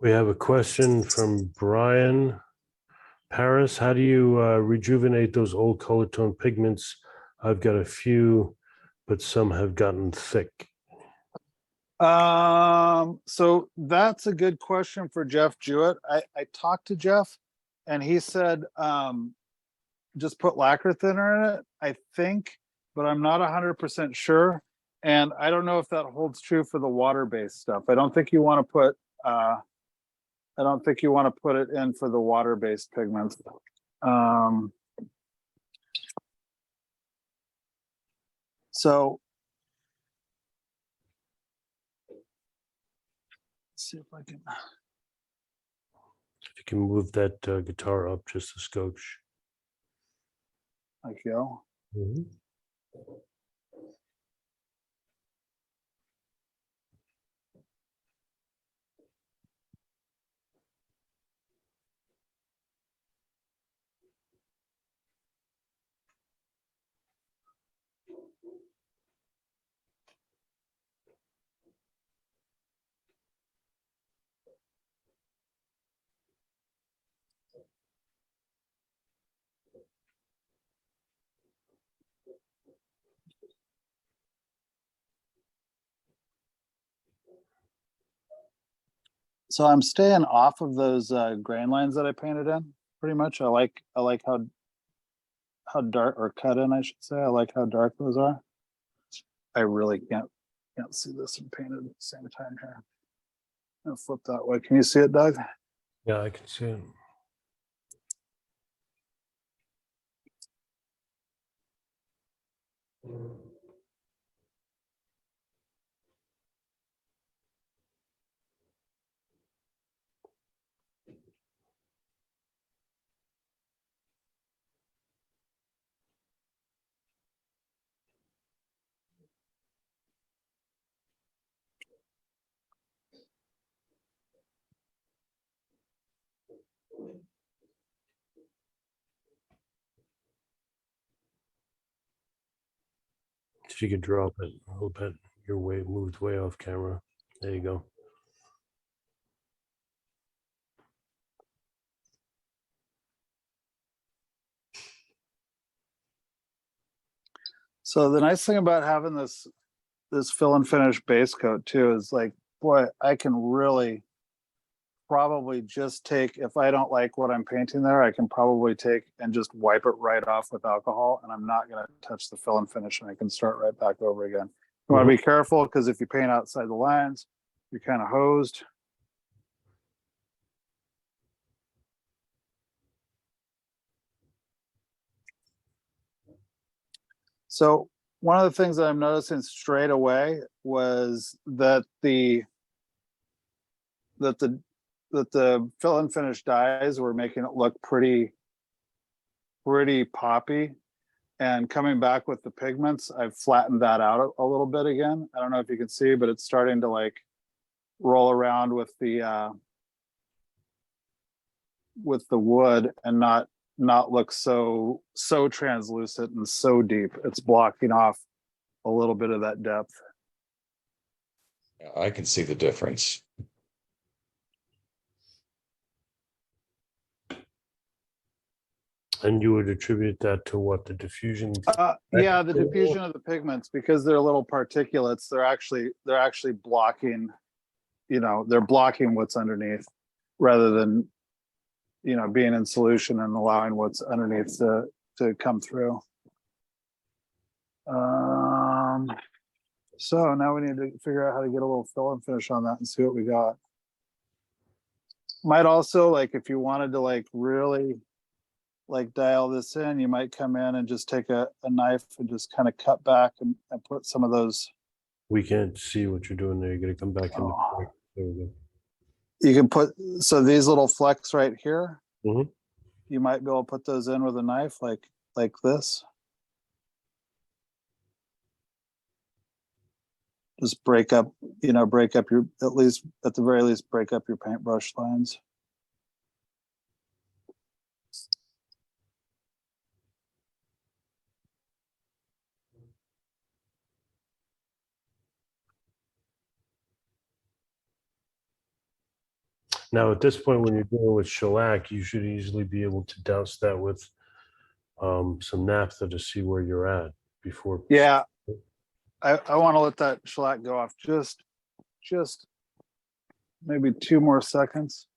We have a question from Brian Paris. How do you rejuvenate those old color tone pigments? I've got a few, but some have gotten thick. So that's a good question for Jeff Jewett. I talked to Jeff and he said just put lacquer thinner in it, I think, but I'm not 100% sure. And I don't know if that holds true for the water-based stuff. I don't think you want to put it in for the water-based pigments. So let's see if I can. If you can move that guitar up just a skosh. Like yo. Mm-hmm. So I'm staying off of those grain lines that I painted in. Pretty much, I like how dark, or cut in, I should say. I like how dark those are. I really can't see this and paint it at the same time here. I'll flip that way. Can you see it, Doug? Yeah, I can see it. If you could drop it a little bit, you're moved way off camera. There you go. So the nice thing about having this fill and finish base coat too is like, boy, I can really probably just take, if I don't like what I'm painting there, I can probably take and just wipe it right off with alcohol, and I'm not going to touch the fill and finish, and I can start right back over again. You want to be careful because if you paint outside the lines, you're kind of hosed. So one of the things that I'm noticing straight away was that the fill and finish dyes were making it look pretty poppy. And coming back with the pigments, I've flattened that out a little bit again. I don't know if you can see, but it's starting to like roll around with the wood and not look so translucent and so deep. It's blocking off a little bit of that depth. I can see the difference. And you would attribute that to what, the diffusion? Yeah, the diffusion of the pigments, because they're little particulates, they're actually blocking, they're blocking what's underneath rather than, being in solution and allowing what's underneath to come through. So now we need to figure out how to get a little fill and finish on that and see what we got. Might also, like, if you wanted to like really like dial this in, you might come in and just take a knife and just kind of cut back and put some of those. We can't see what you're doing there. You're gonna come back in. There we go. You can put, so these little flecks right here, Mhm. you might be able to put those in with a knife like this. Just break up your, at the very least, break up your paintbrush lines. Now, at this point, when you're dealing with shellac, you should easily be able to douse that with some naphtha to see where you're at before. Yeah, I want to let that shellac go off just maybe 2 more seconds.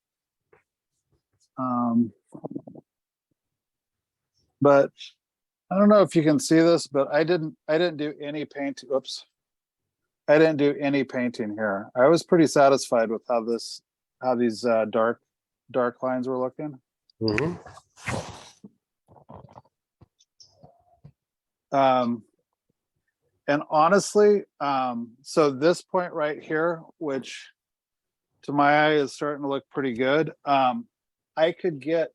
But I don't know if you can see this, but I didn't do any paint. Oops. I didn't do any painting here. I was pretty satisfied with how these dark lines were looking. Mhm. And honestly, so this point right here, which to my eye is starting to look pretty good. I could get,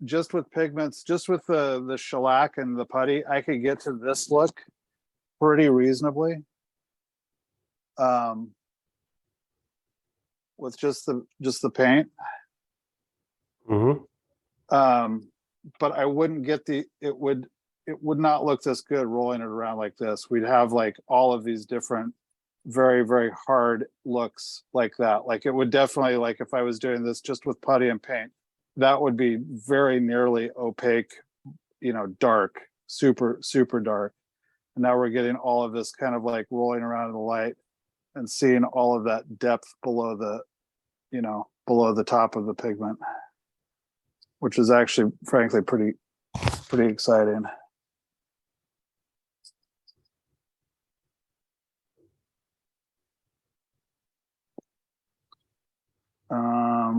just with pigments, just with the shellac and the putty, I could get to this look pretty reasonably. With just the paint. Mhm. But I wouldn't get it would not look this good rolling it around like this. We'd have like all of these different very, very hard looks like that. Like it would definitely, like if I was doing this just with putty and paint, that would be very nearly opaque, dark, super dark. And now we're getting all of this kind of like rolling around in the light and seeing all of that depth below the top of the pigment, which is actually frankly pretty exciting.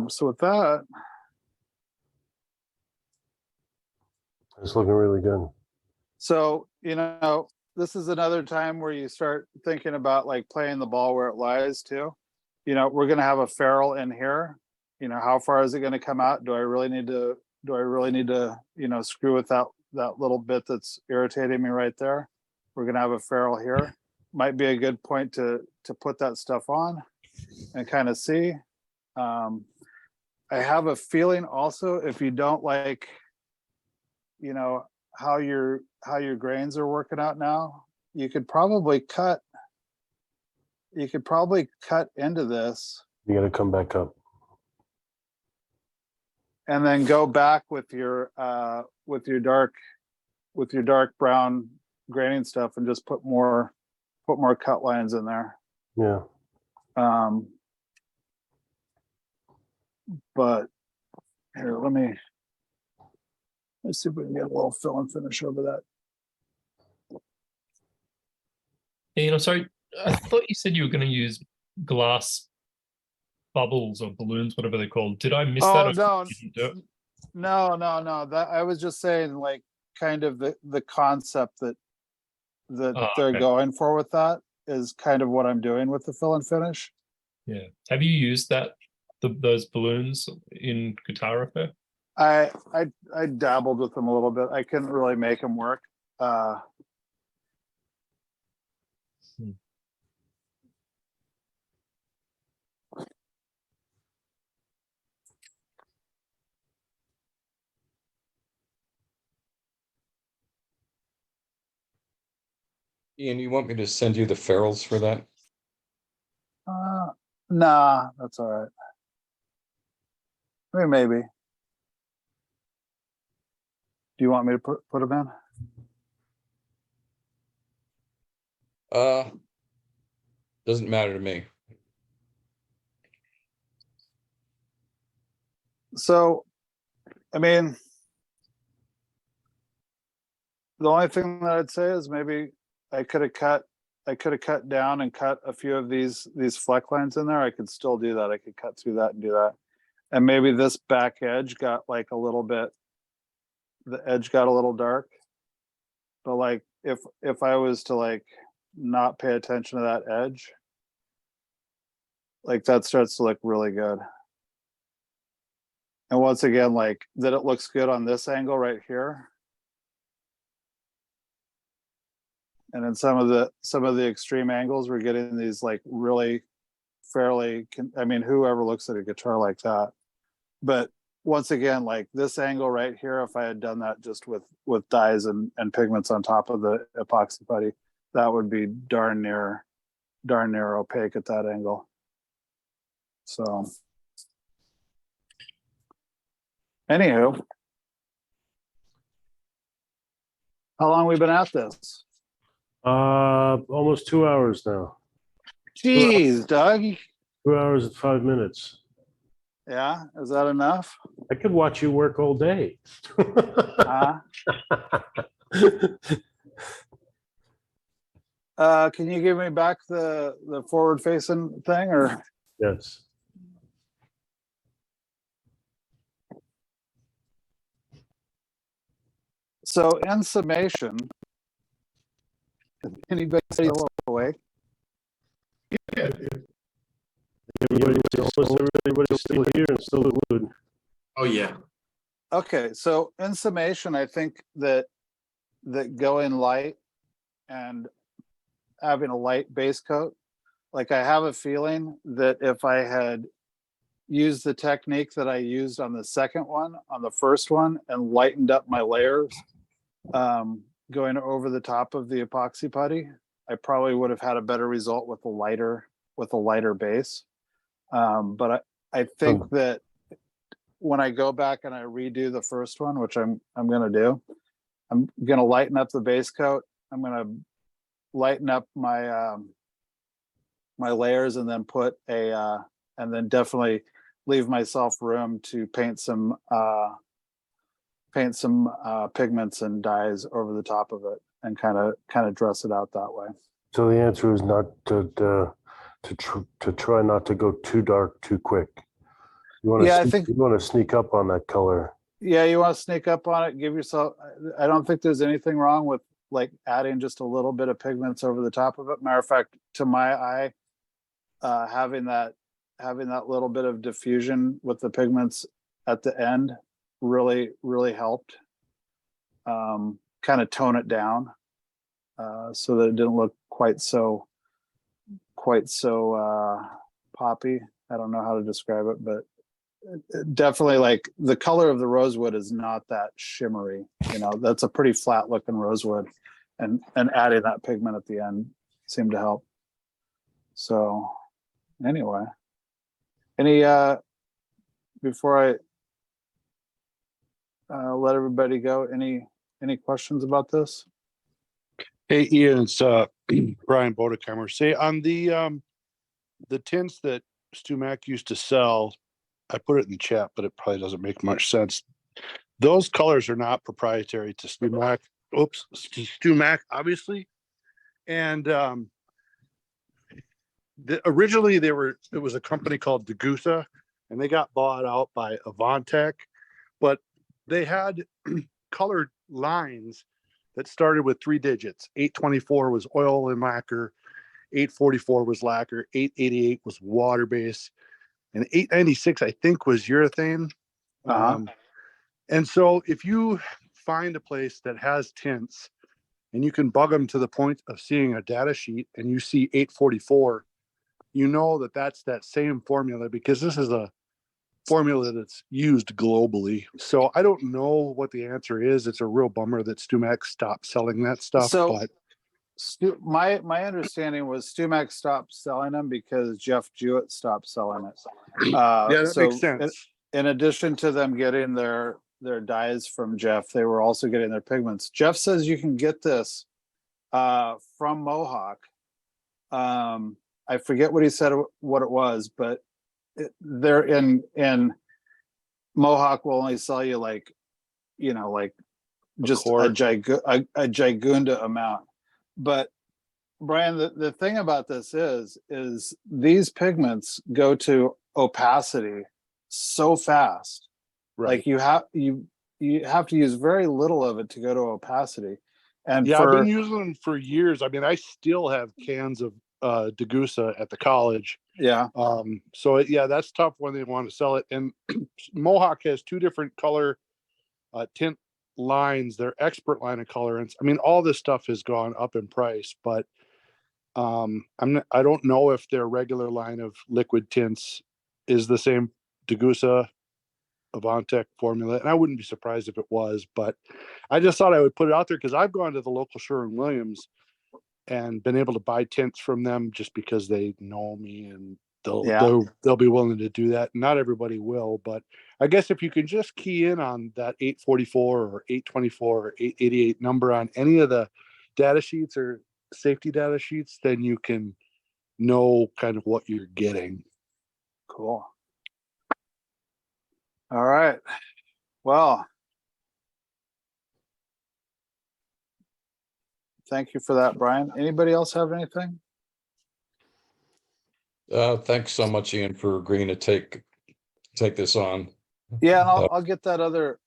So with that, It's looking really good. so this is another time where you start thinking about like playing the ball where it lies too. We're gonna have a ferrule in here. How far is it gonna come out? Do I really need to screw with that little bit that's irritating me right there? We're gonna have a ferrule here. Might be a good point to put that stuff on and kind of see. I have a feeling also, if you don't like, how your grains are working out now, you could probably cut into this. You got to come back up. And then go back with your dark brown graining stuff and just put more cut lines in there. Yeah. But here, let's see if we can get a little fill and finish over that. Ian, I'm sorry, I thought you said you were going to use glass bubbles or balloons, whatever they're called. Did I miss that? Oh, Or no, did you do it? no. That I was just saying, like, kind of the concept that Oh, they're okay. going for with that is kind of what I'm doing with the fill and finish. Yeah. Have you used those balloons in guitar repair? I dabbled with them a little bit. I couldn't really make them work. Ian, you want me to send you the ferrules for that? Nah, that's all right. I mean, maybe. Do you want me to put them in? Doesn't matter to me. So, I mean, the only thing that I'd say is maybe I could have cut down and cut a few of these fleck lines in there. I could still do that. I could cut through that and do that. And maybe this back edge got like a little bit, the edge got a little dark. But like if I was to like not pay attention to that edge, like that starts to look really good. And once again, like that it looks good on this angle right here. And in some of the extreme angles, we're getting these like really fairly, I mean, whoever looks at a guitar like that. But once again, like this angle right here, if I had done that just with dyes and pigments on top of the epoxy putty, that would be darn near opaque at that angle. So anywho, how long we been at this? Almost 2 hours now. Jeez, Doug. 2 hours and 5 minutes. Yeah, is that enough? I could watch you work all day. Can you give me back the forward facing thing, or? Yes. So in summation, anybody still awake? Everybody's still here and still glued. Oh, yeah. Okay, so in summation, I think that going light and having a light base coat, like I have a feeling that if I had used the technique that I used on the second one, on the first one, and lightened up my layers, going over the top of the epoxy putty, I probably would have had a better result with a lighter base. But I think that when I go back and I redo the first one, which I'm gonna do, I'm gonna lighten up the base coat. I'm gonna lighten up my my layers, and then and then definitely leave myself room to paint some pigments and dyes over the top of it, and kind of dress it out that way. So the answer is not to try not to go too dark too quick. You want to, yeah, I think you want to sneak up on that color. Yeah, you want to sneak up on it. Give yourself. I don't think there's anything wrong with like adding just a little bit of pigments over the top of it. Matter of fact, to my eye, having that little bit of diffusion with the pigments at the end really helped. Kind of tone it down, so that it didn't look quite so poppy. I don't know how to describe it, but definitely, like, the color of the rosewood is not that shimmery. You know, that's a pretty flat looking rosewood, and adding that pigment at the end seemed to help. So anyway, any before I let everybody go, any questions about this? Hey, Ian, it's Brian Bodekamer. Say, on the tints that Stu Mack used to sell, I put it in the chat, but it probably doesn't make much sense. Those colors are not proprietary to Stu Mack. Stu Mack, obviously. And originally it was a company called Degussa, and they got bought out by Avantech, but they had colored lines that started with 3 digits. 824 was oil and lacquer, 844 was lacquer, 888 was water base, and 896 I think was urethane. And so if you find a place that has tints and you can bug them to the point of seeing a data sheet and you see 844, you know that that's that same formula, because this is a formula that's used globally. So I don't know what the answer is. It's a real bummer that Stumac stopped selling that stuff. So but my understanding was Stumac stopped selling them because Jeff Jewett stopped selling it. yeah, that so makes sense. in addition to them getting their dyes from Jeff, they were also getting their pigments. Jeff says you can get this from Mohawk. I forget what he said, what it was, but they're in Mohawk will only sell you like, you know, like just a gigunda amount. But Brian, the thing about this is these pigments go to opacity so fast. Right. Like you have to use very little of it to go to opacity. And yeah, I've been using them for years. I mean, I still have cans of Degussa at the college. Yeah. So yeah, that's tough when they want to sell it. And Mohawk has 2 different color tint lines, their expert line of colorants. I mean, all this stuff has gone up in price, but I don't know if their regular line of liquid tints is the same Degussa Avantech formula, and I wouldn't be surprised if it was, but I just thought I would put it out there because I've gone to the local Sherwin-Williams and been able to buy tints from them just because they know me and they'll be willing to do that. Not everybody will, but I guess if you can just key in on that 844 or 824 or 888 number on any of the data sheets or safety data sheets, then you can know kind of what you're getting. Cool. All right. Well, thank you for that, Brian. Anybody else have anything? Thanks so much, Ian, for agreeing to take this on. Yeah, and I'll get that other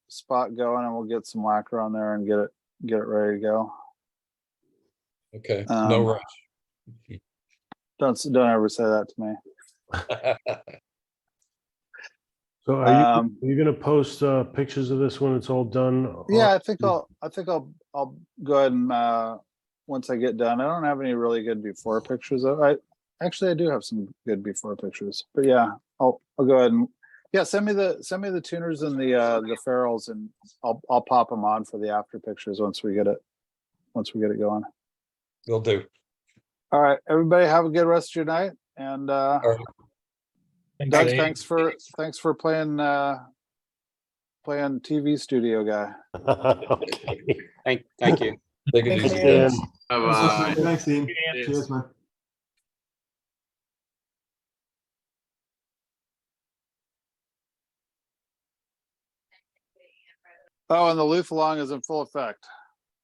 spot going, and we'll get some lacquer on there and get it ready to go. Okay, no rush. Don't ever say that to me. So are you going to post pictures of this when it's all done? Yeah, I think I'll go ahead and once I get done. I don't have any really good before pictures. I do have some good before pictures, but yeah, I'll go ahead and send me the tuners and the ferrules, and I'll pop them on for the after pictures once we get it going. Will do. All right, everybody, have a good rest of your night, and Doug, thanks for playing TV studio guy. Okay. Thank you. Take it easy, guys. Bye-bye. Thanks, Ian. Cheers, man. Oh, and the Loof along is in full effect.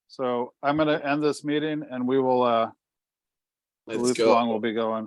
So I'm going to end this meeting, and we will. The Let's Loof go. along will be going.